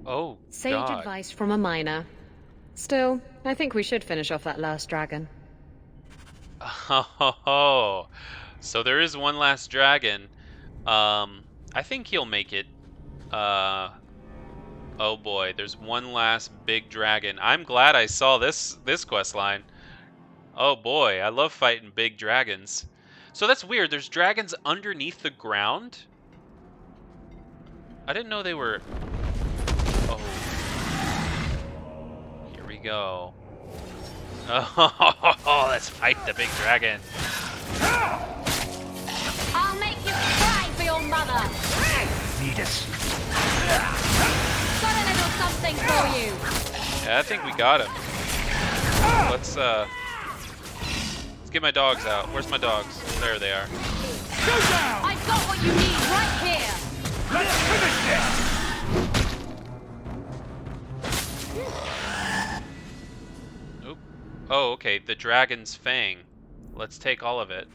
Oh, Sage God. advice from a miner. Still, I think we should finish off that last dragon. Oh, so there is one last dragon. I think he'll make it. Oh boy, there's one last big dragon. I'm glad I saw this quest line. Oh boy, I love fighting big dragons. So that's weird. There's dragons underneath the ground. I didn't know they were. Oh, here we go. Oh, let's fight the big dragon. I'll make you cry for your mother. Need us. Got a little something for you. Yeah, I think we got him. Let's get my dogs out. Where's my dogs? There they are. I've got what you need right here. Let's finish this. Oop. Oh, okay. The dragon's fang. Let's take all of it.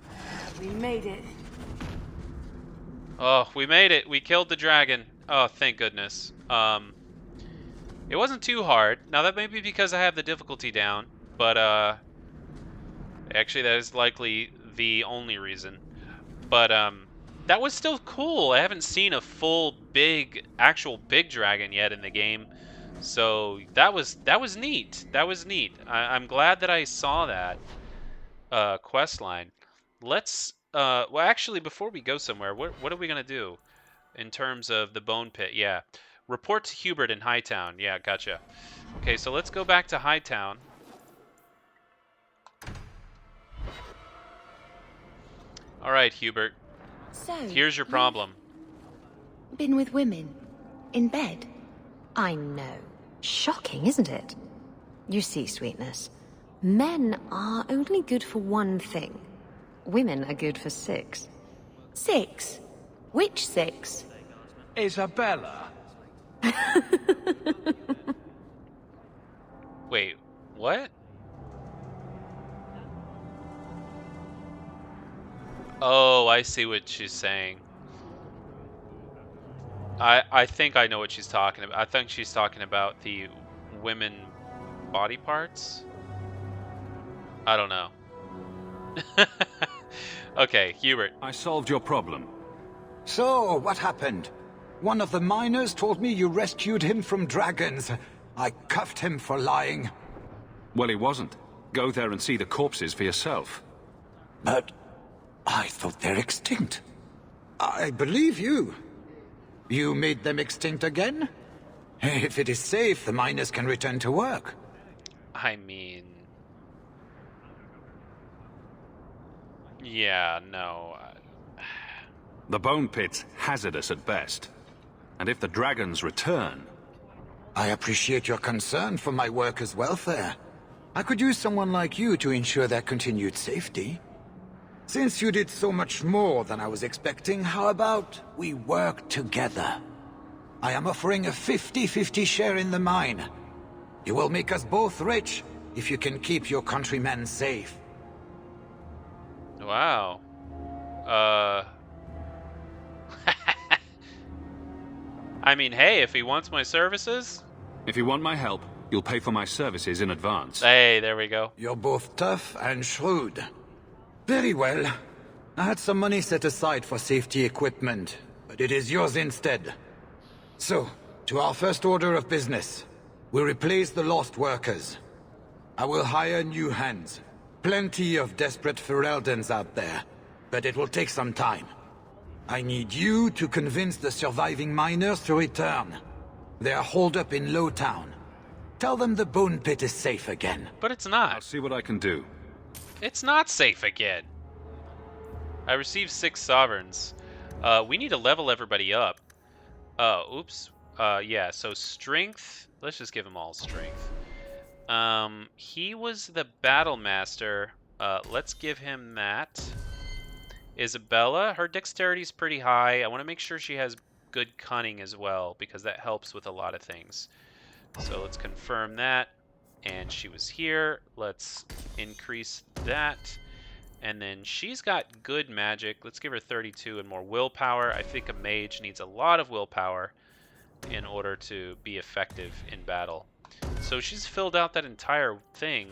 We made it. Oh, we made it. We killed the dragon. Oh, thank goodness. It wasn't too hard. Now, that may be because I have the difficulty down, but, actually, that is likely the only reason. But, that was still cool. I haven't seen a full actual big dragon yet in the game. So, that was neat. That was neat. I'm glad that I saw that, quest line. Let's, well, actually, before we go somewhere, what are we going to do in terms of the bone pit? Yeah. Report to Hubert in Hightown. Yeah, gotcha. Okay, so let's go back to Hightown. All right, Hubert. So, here's your problem. Been with women? In bed? I know. Shocking, isn't it? You see, Sweetness, men are only good for one thing. Women are good for 6. 6? Which 6? Isabella. Wait, what? Oh, I see what she's saying. I think I know what she's talking about. I think she's talking about the women body parts. I don't know. Okay, Hubert. I solved your problem. So, what happened? One of the miners told me you rescued him from dragons. I cuffed him for lying. Well, he wasn't. Go there and see the corpses for yourself. But I thought they're extinct. I believe you. You made them extinct again? If it is safe, the miners can return to work. I mean... Yeah, no. The bone pit's hazardous at best. And if the dragons return... I appreciate your concern for my workers' welfare. I could use someone like you to ensure their continued safety. Since you did so much more than I was expecting, how about we work together? I am offering a 50-50 share in the mine. You will make us both rich if you can keep your countrymen safe. Wow. I mean, hey, if he wants my services... If you want my help, you'll pay for my services in advance. Hey, there we go. You're both tough and shrewd. Very well. I had some money set aside for safety equipment, but it is yours instead. So, to our first order of business. We'll replace the lost workers. I will hire new hands. Plenty of desperate Fereldans out there, but it will take some time. I need you to convince the surviving miners to return. They are holed up in Lowtown. Tell them the Bone Pit is safe again. But it's not. I'll see what I can do. It's not safe again. I received 6 sovereigns. We need to level everybody up. Oops. Yeah, so strength. Let's just give them all strength. He was the battle master. Let's give him that. Isabella, her dexterity is pretty high. I want to make sure she has good cunning as well, because that helps with a lot of things. So let's confirm that. And she was here. Let's increase that. And then she's got good magic. Let's give her 32 and more willpower. I think a mage needs a lot of willpower in order to be effective in battle. So she's filled out that entire thing.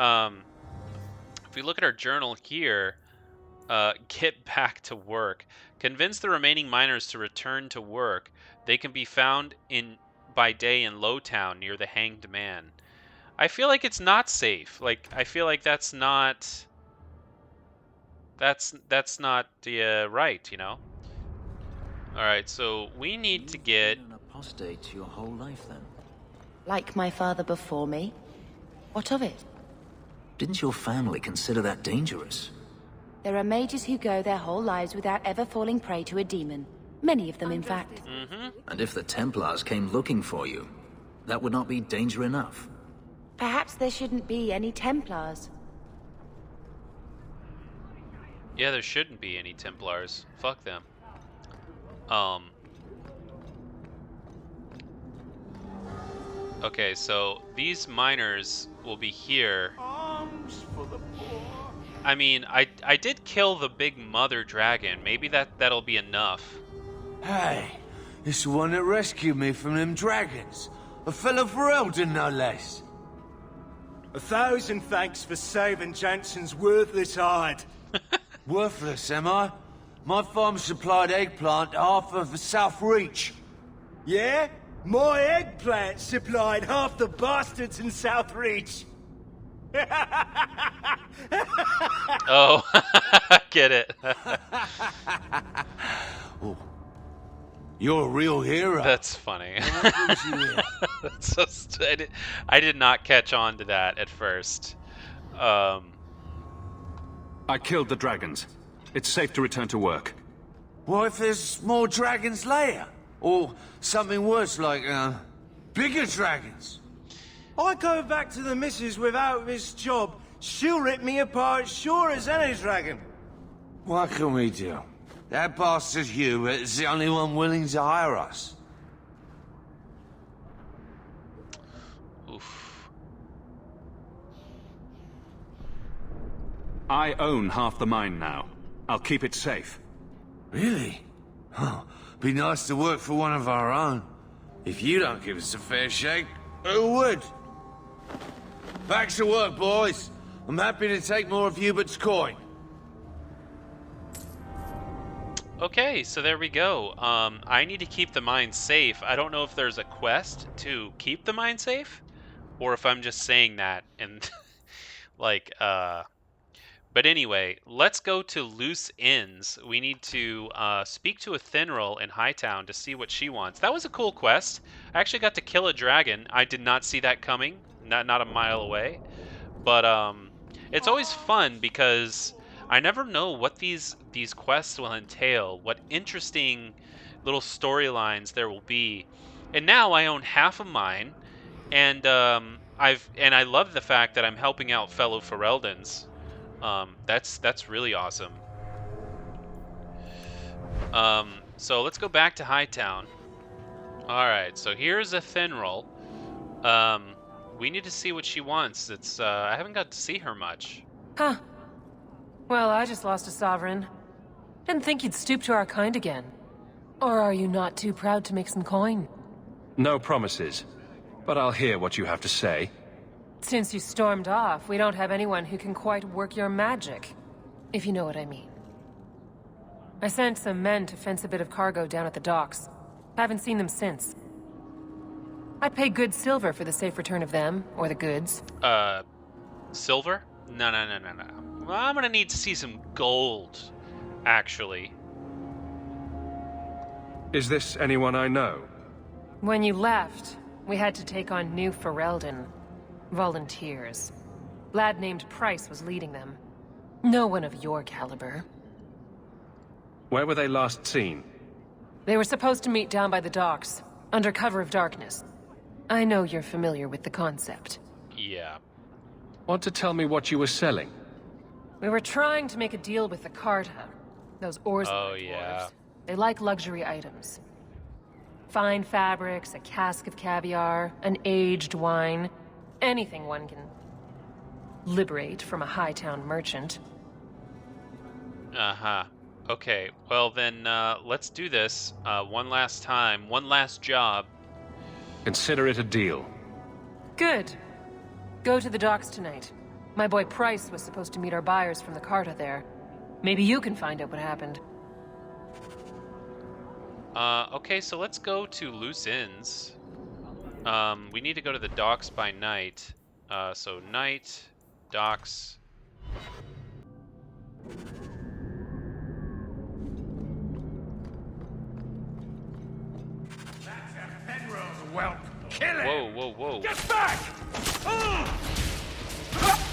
If we look at our journal here, get back to work. Convince the remaining miners to return to work. They can be found by day in Lowtown near the Hanged Man. I feel like it's not safe. Like, I feel like that's not right, you know? Alright, so we need to get... You've been an apostate your whole life, then? Like my father before me? What of it? Didn't your family consider that dangerous? There are mages who go their whole lives without ever falling prey to a demon. Many of them, in fact. And if the Templars came looking for you, that would not be danger enough. Perhaps there shouldn't be any Templars. Yeah, there shouldn't be any Templars. Fuck them. Okay, so these miners will be here. Arms for the poor. I mean, I did kill the big mother dragon. Maybe that'll be enough. Hey, it's the one that rescued me from them dragons. A fellow Ferelden, no less. 1,000 thanks for saving Jansen's worthless hide. Worthless, am I? My farm supplied eggplant to half of the South Reach. Yeah? My eggplant supplied half the bastards in South Reach. Oh, get it. Oh. You're a real hero. That's funny. That's so I did not catch on to that at first. I killed the dragons. It's safe to return to work. What if there's more dragons later? Or something worse like, bigger dragons? I go back to the missus without this job. She'll rip me apart sure as any dragon. What can we do? That bastard Hubert is the only one willing to hire us. Oof. I own half the mine now. I'll keep it safe. Really? Oh, be nice to work for one of our own. If you don't give us a fair shake, who would? Back to work, boys. I'm happy to take more of Hubert's coin. Okay, so there we go. I need to keep the mine safe. I don't know if there's a quest to keep the mine safe, or if I'm just saying that and like, but anyway, let's go to Loose Ends. We need to speak to a Thinril in Hightown to see what she wants. That was a cool quest. I actually got to kill a dragon. I did not see that coming, not a mile away. But it's always fun because I never know what these quests will entail, what interesting little storylines there will be. And now I own half of mine, and I love the fact that I'm helping out fellow Fereldans. That's really awesome. So let's go back to Hightown. Alright, so here's a Thinril. We need to see what she wants. It's I haven't got to see her much. Huh. Well, I just lost a sovereign. Didn't think you'd stoop to our kind again. Or are you not too proud to make some coin? No promises, but I'll hear what you have to say. Since you stormed off, we don't have anyone who can quite work your magic. If you know what I mean. I sent some men to fence a bit of cargo down at the docks. Haven't seen them since. I'd pay good silver for the safe return of them, or the goods. Silver? No. Well, I'm gonna need to see some gold, actually. Is this anyone I know? When you left, we had to take on New Ferelden. Volunteers. Lad named Price was leading them. No one of your caliber. Where were they last seen? They were supposed to meet down by the docks, under cover of darkness. I know you're familiar with the concept. Yeah. Want to tell me what you were selling? We were trying to make a deal with the Carta. Those oars. Oh, yeah. They like luxury items. Fine fabrics, a cask of caviar, an aged wine. Anything one can liberate from a Hightown merchant. Uh-huh. Okay, well then, let's do this. One last time. One last job. Consider it a deal. Good. Go to the docks tonight. My boy Price was supposed to meet our buyers from the Carta there. Maybe you can find out what happened. Okay, so let's go to loose ends. We need to go to the docks by night. So night, docks. That's a Penrose whelp. Kill him! Whoa. Get back!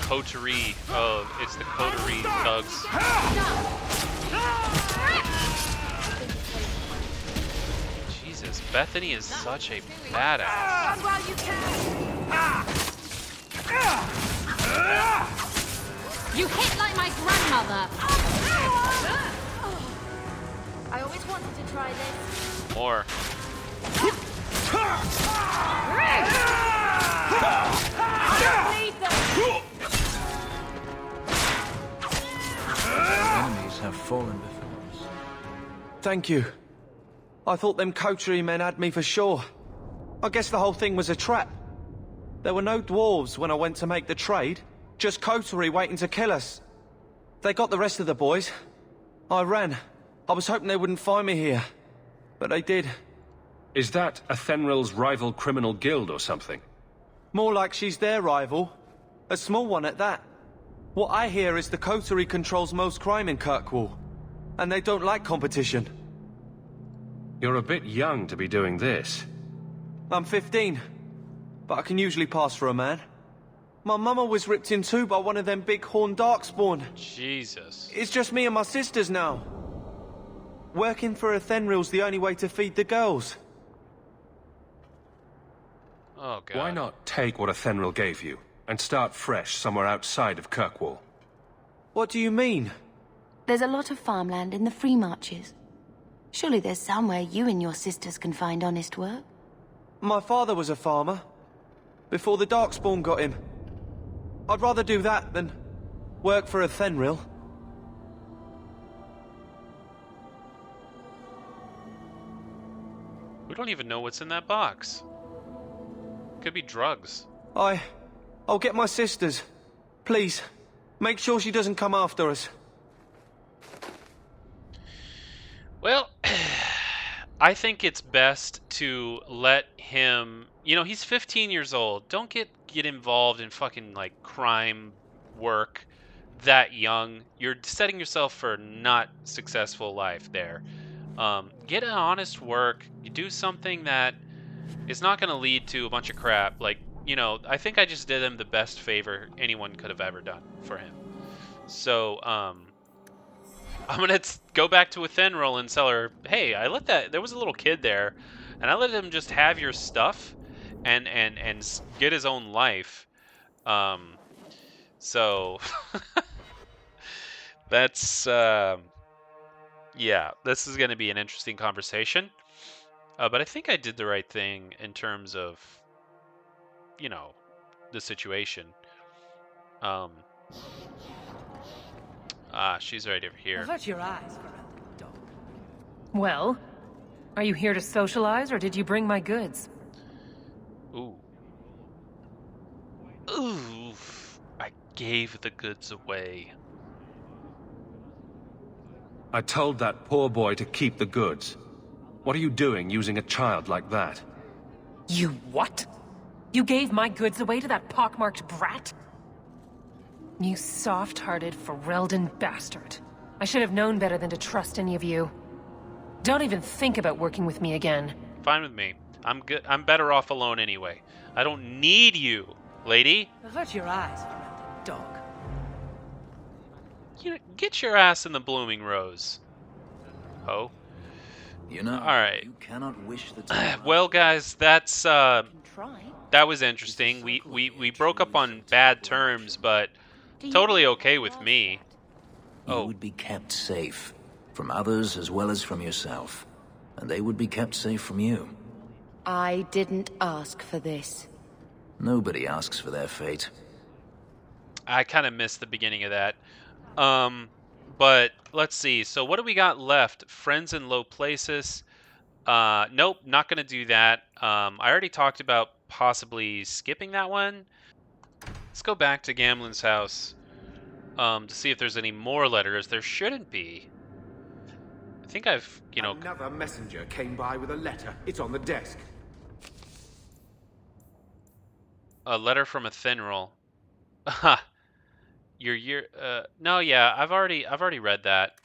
Coterie. Oh, it's the Coterie thugs. Jesus, Bethany is such a badass. Run while you can. You hit like my grandmother. I always wanted to try this. More. Enemies have fallen before us. Thank you. I thought them coterie men had me for sure. I guess the whole thing was a trap. There were no dwarves when I went to make the trade, just coterie waiting to kill us. They got the rest of the boys. I ran. I was hoping they wouldn't find me here, but they did. Is that Athenril's rival criminal guild or something? More like she's their rival. A small one at that. What I hear is the coterie controls most crime in Kirkwall, and they don't like competition. You're a bit young to be doing this. I'm 15, but I can usually pass for a man. My mama was ripped in two by one of them big horned darkspawn. Jesus. It's just me and my sisters now. Working for Athenril's the only way to feed the girls. Oh, God. Why not take what Athenril gave you, and start fresh somewhere outside of Kirkwall? What do you mean? There's a lot of farmland in the Free Marches. Surely there's somewhere you and your sisters can find honest work. My father was a farmer, before the Darkspawn got him. I'd rather do that than work for Athenril. We don't even know what's in that box. Could be drugs. I'll get my sisters. Please, make sure she doesn't come after us. Well, I think it's best to let him... You know, he's 15 years old. Don't get involved in fucking, like, crime work that young. You're setting yourself for not successful life there. Get an honest work. You do something that is not going to lead to a bunch of crap. Like, you know, I think I just did him the best favor anyone could have ever done for him. So, I'm gonna go back to Athenril and tell her, hey, there was a little kid there, and I let him just have your stuff and get his own life. So that's yeah, this is gonna be an interesting conversation. But I think I did the right thing in terms of, you know, the situation. She's right over here. Avert your eyes for a dog. Well, Are you here to socialize, or did you bring my goods? Ooh. Ooh. I gave the goods away. I told that poor boy to keep the goods. What are you doing using a child like that? You what? You gave my goods away to that pockmarked brat? You soft-hearted Ferelden bastard. I should have known better than to trust any of you. Don't even think about working with me again. Fine with me. I'm good. I'm better off alone anyway. I don't need you, lady. Avert your eyes from that dog. You know, get your ass in the blooming rose. Oh. You know, all right. You cannot wish the well, guys, that's that was interesting. We broke up on bad terms, but totally okay with me. You would be kept safe from others as well as from yourself, and they would be kept safe from you. I didn't ask for this. Nobody asks for their fate. I kind of missed the beginning of that. But let's see. So what do we got left? Friends in low places. Nope, not going to do that. I already talked about possibly skipping that one. Let's go back to Gamlen's house to see if there's any more letters. There shouldn't be. I think I've, you know... Another messenger came by with a letter. It's on the desk. A letter from a Thinral. Ha! Your year... no, yeah, I've already read that.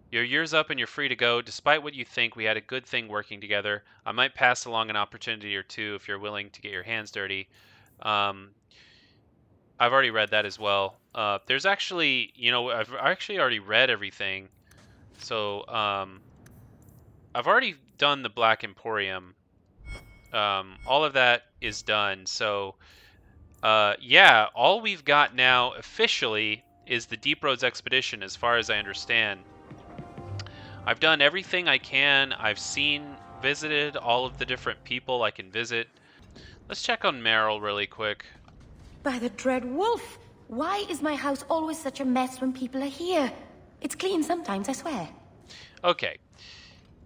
Your year's up and you're free to go. Despite what you think, we had a good thing working together. I might pass along an opportunity or two if you're willing to get your hands dirty. I've already read that as well. There's actually, you know, I've actually already read everything. So, I've already done the Black Imporium. All of that is done. So, yeah, all we've got now officially is the Deep Roads Expedition, as far as I understand. I've done everything I can. I've visited all of the different people I can visit. Let's check on Meryl really quick. By the dread wolf! Why is my house always such a mess when people are here? It's clean sometimes, I swear. Okay,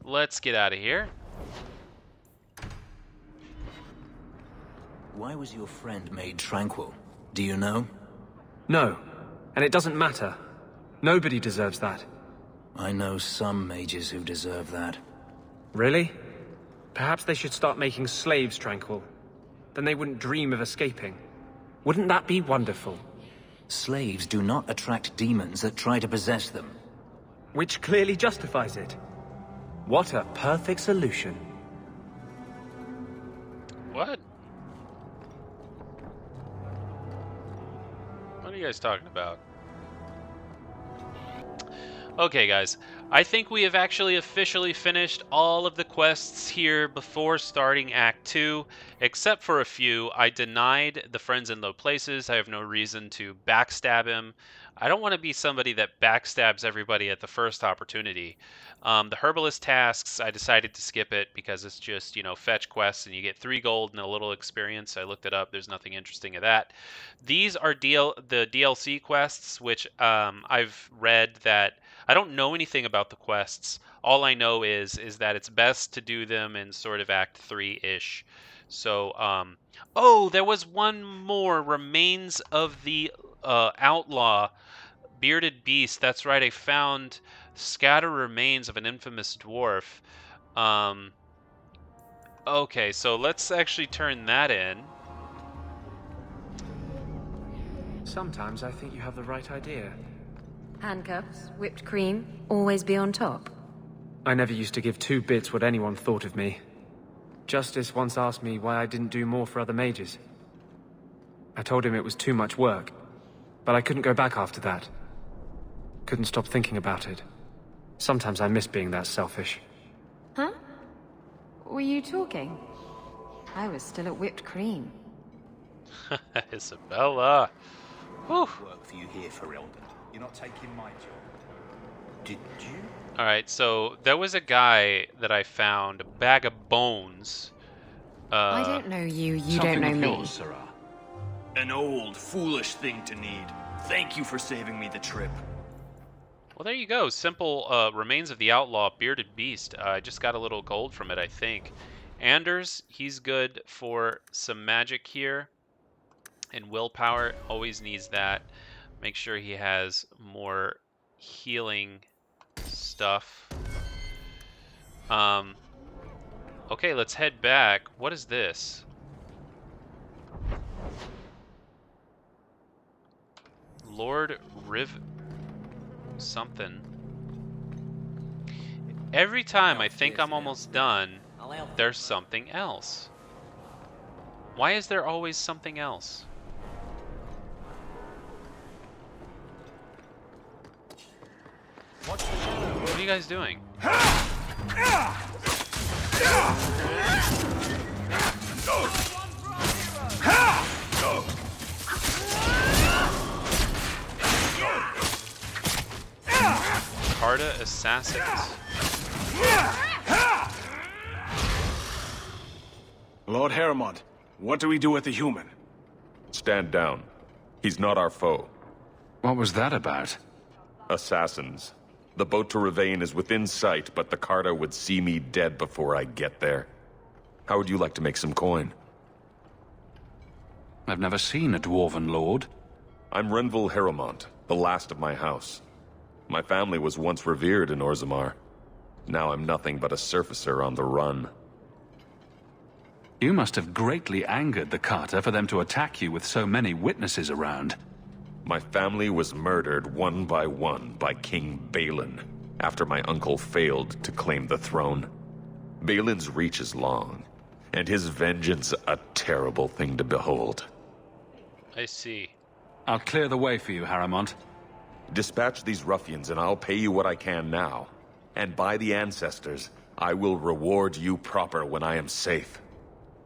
let's get out of here. Why was your friend made tranquil? Do you know? No, and it doesn't matter. Nobody deserves that. I know some mages who deserve that. Really? Perhaps they should start making slaves tranquil. Then they wouldn't dream of escaping. Wouldn't that be wonderful? Slaves do not attract demons that try to possess them. Which clearly justifies it. What a perfect solution. What? What are you guys talking about? Okay, guys. I think we have actually officially finished all of the quests here before starting Act 2, except for a few. I denied the friends in low places. I have no reason to backstab him. I don't want to be somebody that backstabs everybody at the first opportunity. The herbalist tasks, I decided to skip it because it's just, you know, fetch quests and you get 3 gold and a little experience. I looked it up. There's nothing interesting in that. These are the DLC quests, which I've read that I don't know anything about the quests. All I know is that it's best to do them in sort of Act 3-ish. So, oh, there was one more. Remains of the Outlaw. Bearded Beast. That's right, I found scattered remains of an infamous dwarf. Okay, so let's actually turn that in. Sometimes I think you have the right idea. Handcuffs, whipped cream, always be on top. I never used to give 2 bits what anyone thought of me. Justice once asked me why I didn't do more for other mages. I told him it was too much work, but I couldn't go back after that. Couldn't stop thinking about it. Sometimes I miss being that selfish. Huh? Were you talking? I was still at whipped cream. Isabella. Whew. Work for you here, Ferelden. You're not taking my job. Did you? Alright, so there was a guy that I found, a bag of bones. I don't know you, you don't know me. Yours, Sarah. An old, foolish thing to need. Thank you for saving me the trip. Well, there you go. Simple remains of the outlaw, bearded beast. I just got a little gold from it, I think. Anders, he's good for some magic here. And willpower, always needs that. Make sure he has more healing stuff. Okay, let's head back. What is this? Lord Riv... something. Every time I think I'm almost done, there's something else. Why is there always something else? What are you guys doing? Carta assassins. Lord Harrowmont, what do we do with the human? Stand down. He's not our foe. What was that about? Assassins. The boat to Ravane is within sight, but the Carta would see me dead before I get there. How would you like to make some coin? I've never seen a dwarven lord. I'm Renville Harrowmont, the last of my house. My family was once revered in Orzammar. Now I'm nothing but a surfacer on the run. You must have greatly angered the Carta for them to attack you with so many witnesses around. My family was murdered one by King Balin, after my uncle failed to claim the throne. Balin's reach is long, and his vengeance a terrible thing to behold. I see. I'll clear the way for you, Harrowmont. Dispatch these ruffians and I'll pay you what I can now. And by the ancestors, I will reward you proper when I am safe.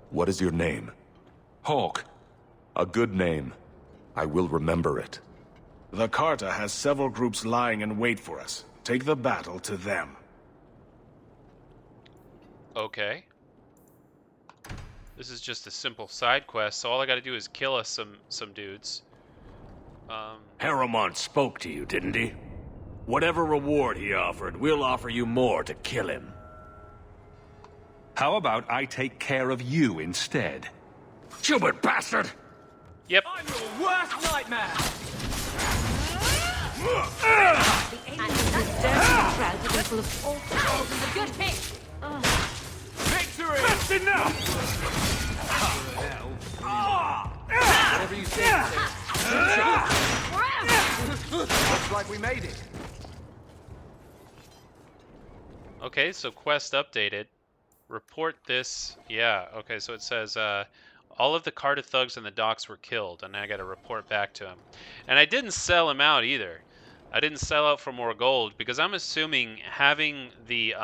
What is your name? Hawk. A good name. I will remember it. The Carta has several groups lying in wait for us. Take the battle to them. Okay. This is just a simple side quest, so all I gotta do is kill us some dudes. Harrowmont spoke to you, didn't he? Whatever reward he offered, we'll offer you more to kill him. How about I take care of you instead? Stupid bastard! Yep. I'm your worst nightmare! Full of awful holes and a good hit. Victory! That's enough! Whatever you say. Looks like we made it. Okay, so quest updated. Report this. Yeah, okay, so it says all of the Carta thugs in the docks were killed, and I got to report back to him. And I didn't sell him out either. I didn't sell out for more gold because I'm assuming having the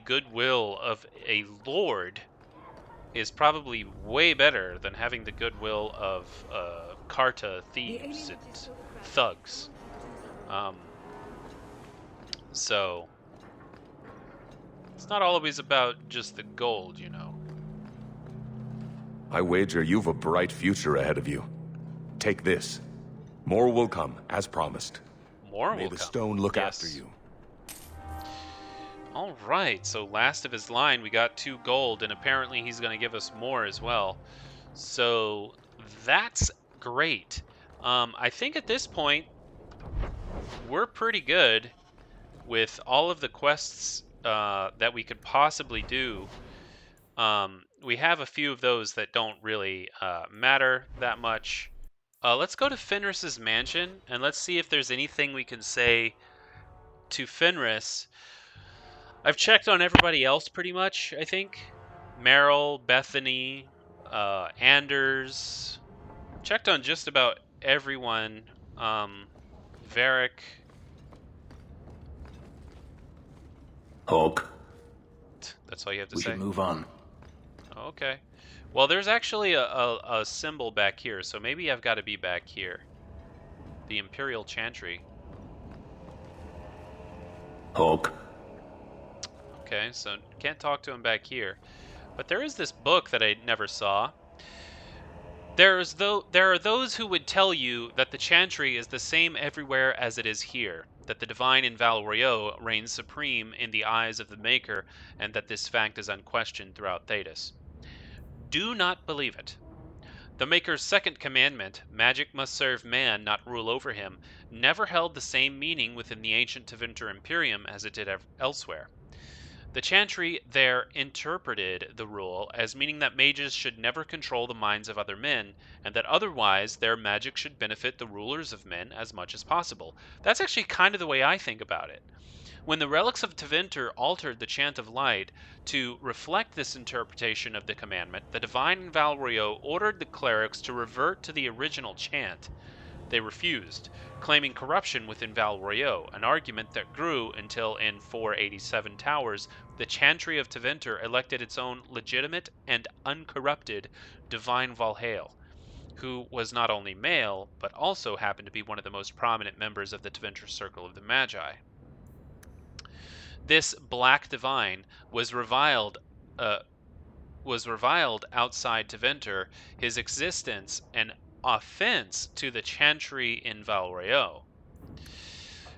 goodwill of a lord is probably way better than having the goodwill of Carta thieves and thugs. So it's not always about just the gold, you know. I wager you've a bright future ahead of you. Take this. More will come, as promised. More will come. May the come. stone look Yes. after you. All right, so last of his line, we got 2 gold, and apparently he's going to give us more as well. So that's great. I think at this point, we're pretty good with all of the quests that we could possibly do. We have a few of those that don't really matter that much. Let's go to Fenris's mansion, and let's see if there's anything we can say to Fenris. I've checked on everybody else pretty much, I think. Meryl, Bethany, Anders. Checked on just about everyone. Varric. Hawk. That's all you have to We say? should move on. Okay. Well, there's actually a symbol back here, so maybe I've got to be back here. The Imperial Chantry. Hawk. Okay, so can't talk to him back here. But there is this book that I never saw. There are those who would tell you that the Chantry is the same everywhere as it is here, that the divine in Val Royeaux reigns supreme in the eyes of the Maker, and that this fact is unquestioned throughout Thedas. Do not believe it. The Maker's second commandment, magic must serve man, not rule over him, never held the same meaning within the ancient Tevinter Imperium as it did elsewhere. The Chantry there interpreted the rule as meaning that mages should never control the minds of other men, and that otherwise their magic should benefit the rulers of men as much as possible. That's actually kind of the way I think about it. When the relics of Tevinter altered the Chant of Light to reflect this interpretation of the commandment, the divine in Val Royeaux ordered the clerics to revert to the original chant. They refused, claiming corruption within Val Royeaux, an argument that grew until in 487 Towers, the Chantry of Tevinter elected its own legitimate and uncorrupted Divine Valhale, who was not only male, but also happened to be one of the most prominent members of the Tevinter Circle of the Magi. This Black Divine was reviled outside Tevinter, his existence an offense to the Chantry in Val Royeaux.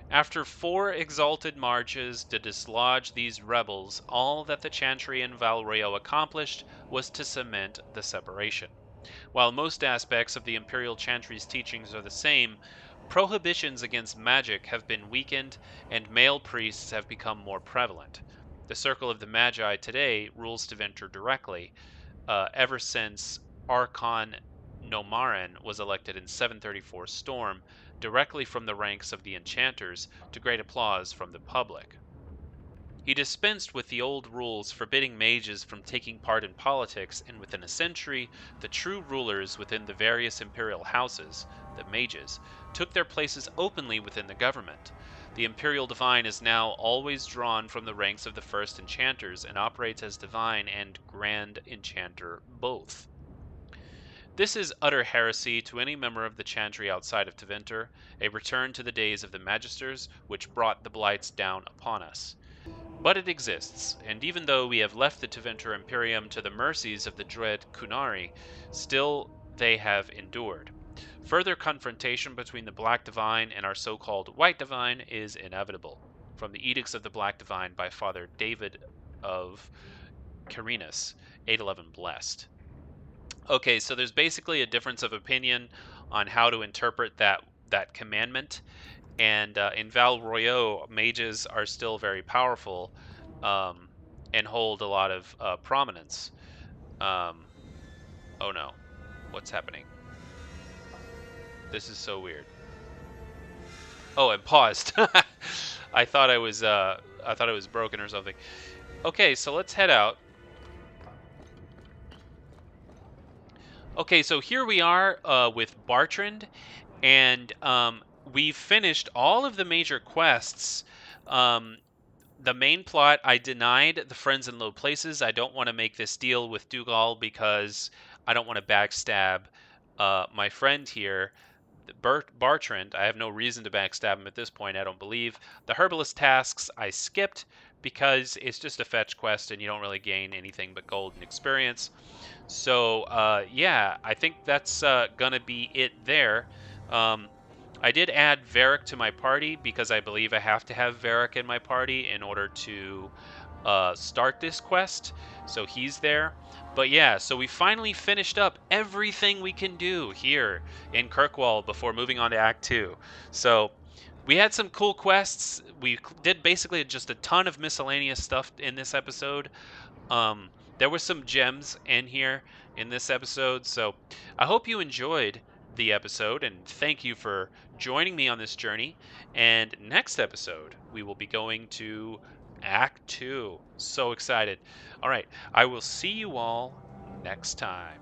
After 4 exalted marches to dislodge these rebels, all that the Chantry in Val Royeaux accomplished was to cement the separation. While most aspects of the Imperial Chantry's teachings are the same, prohibitions against magic have been weakened, and male priests have become more prevalent. The Circle of the Magi today rules Tevinter directly, ever since Archon Nomarin was elected in 734 Storm, directly from the ranks of the enchanters, to great applause from the public. He dispensed with the old rules forbidding mages from taking part in politics, and within a century, the true rulers within the various imperial houses, the mages, took their places openly within the government. The Imperial Divine is now always drawn from the ranks of the first enchanters and operates as Divine and Grand Enchanter both. This is utter heresy to any member of the Chantry outside of Tevinter, a return to the days of the Magisters, which brought the blights down upon us. But it exists, and even though we have left the Tevinter Imperium to the mercies of the dread Kunari, still they have endured. Further confrontation between the Black Divine and our so-called White Divine is inevitable. From the Edicts of the Black Divine by Father David of Carinus, 811 Blessed. Okay, so there's basically a difference of opinion on how to interpret that commandment. And in Val Royeaux, mages are still very powerful and hold a lot of prominence. Oh no, what's happening? This is so weird. Oh, and paused. I thought I was broken or something. Okay, so let's head out. Okay, so here we are with Bartrand, and we've finished all of the major quests. The main plot, I denied the Friends in Low Places. I don't want to make this deal with Dougal because I don't want to backstab my friend here, Bartrand. I have no reason to backstab him at this point, I don't believe. The Herbalist tasks I skipped because it's just a fetch quest and you don't really gain anything but gold and experience. So, yeah, I think that's gonna be it there. I did add Varric to my party because I believe I have to have Varric in my party in order to start this quest. So he's there. But yeah, so we finally finished up everything we can do here in Kirkwall before moving on to Act 2. So we had some cool quests. We did basically just a ton of miscellaneous stuff in this episode. There were some gems in here in this episode, so I hope you enjoyed the episode, and thank you for joining me on this journey. And next episode, we will be going to Act 2. So excited. All right, I will see you all next time.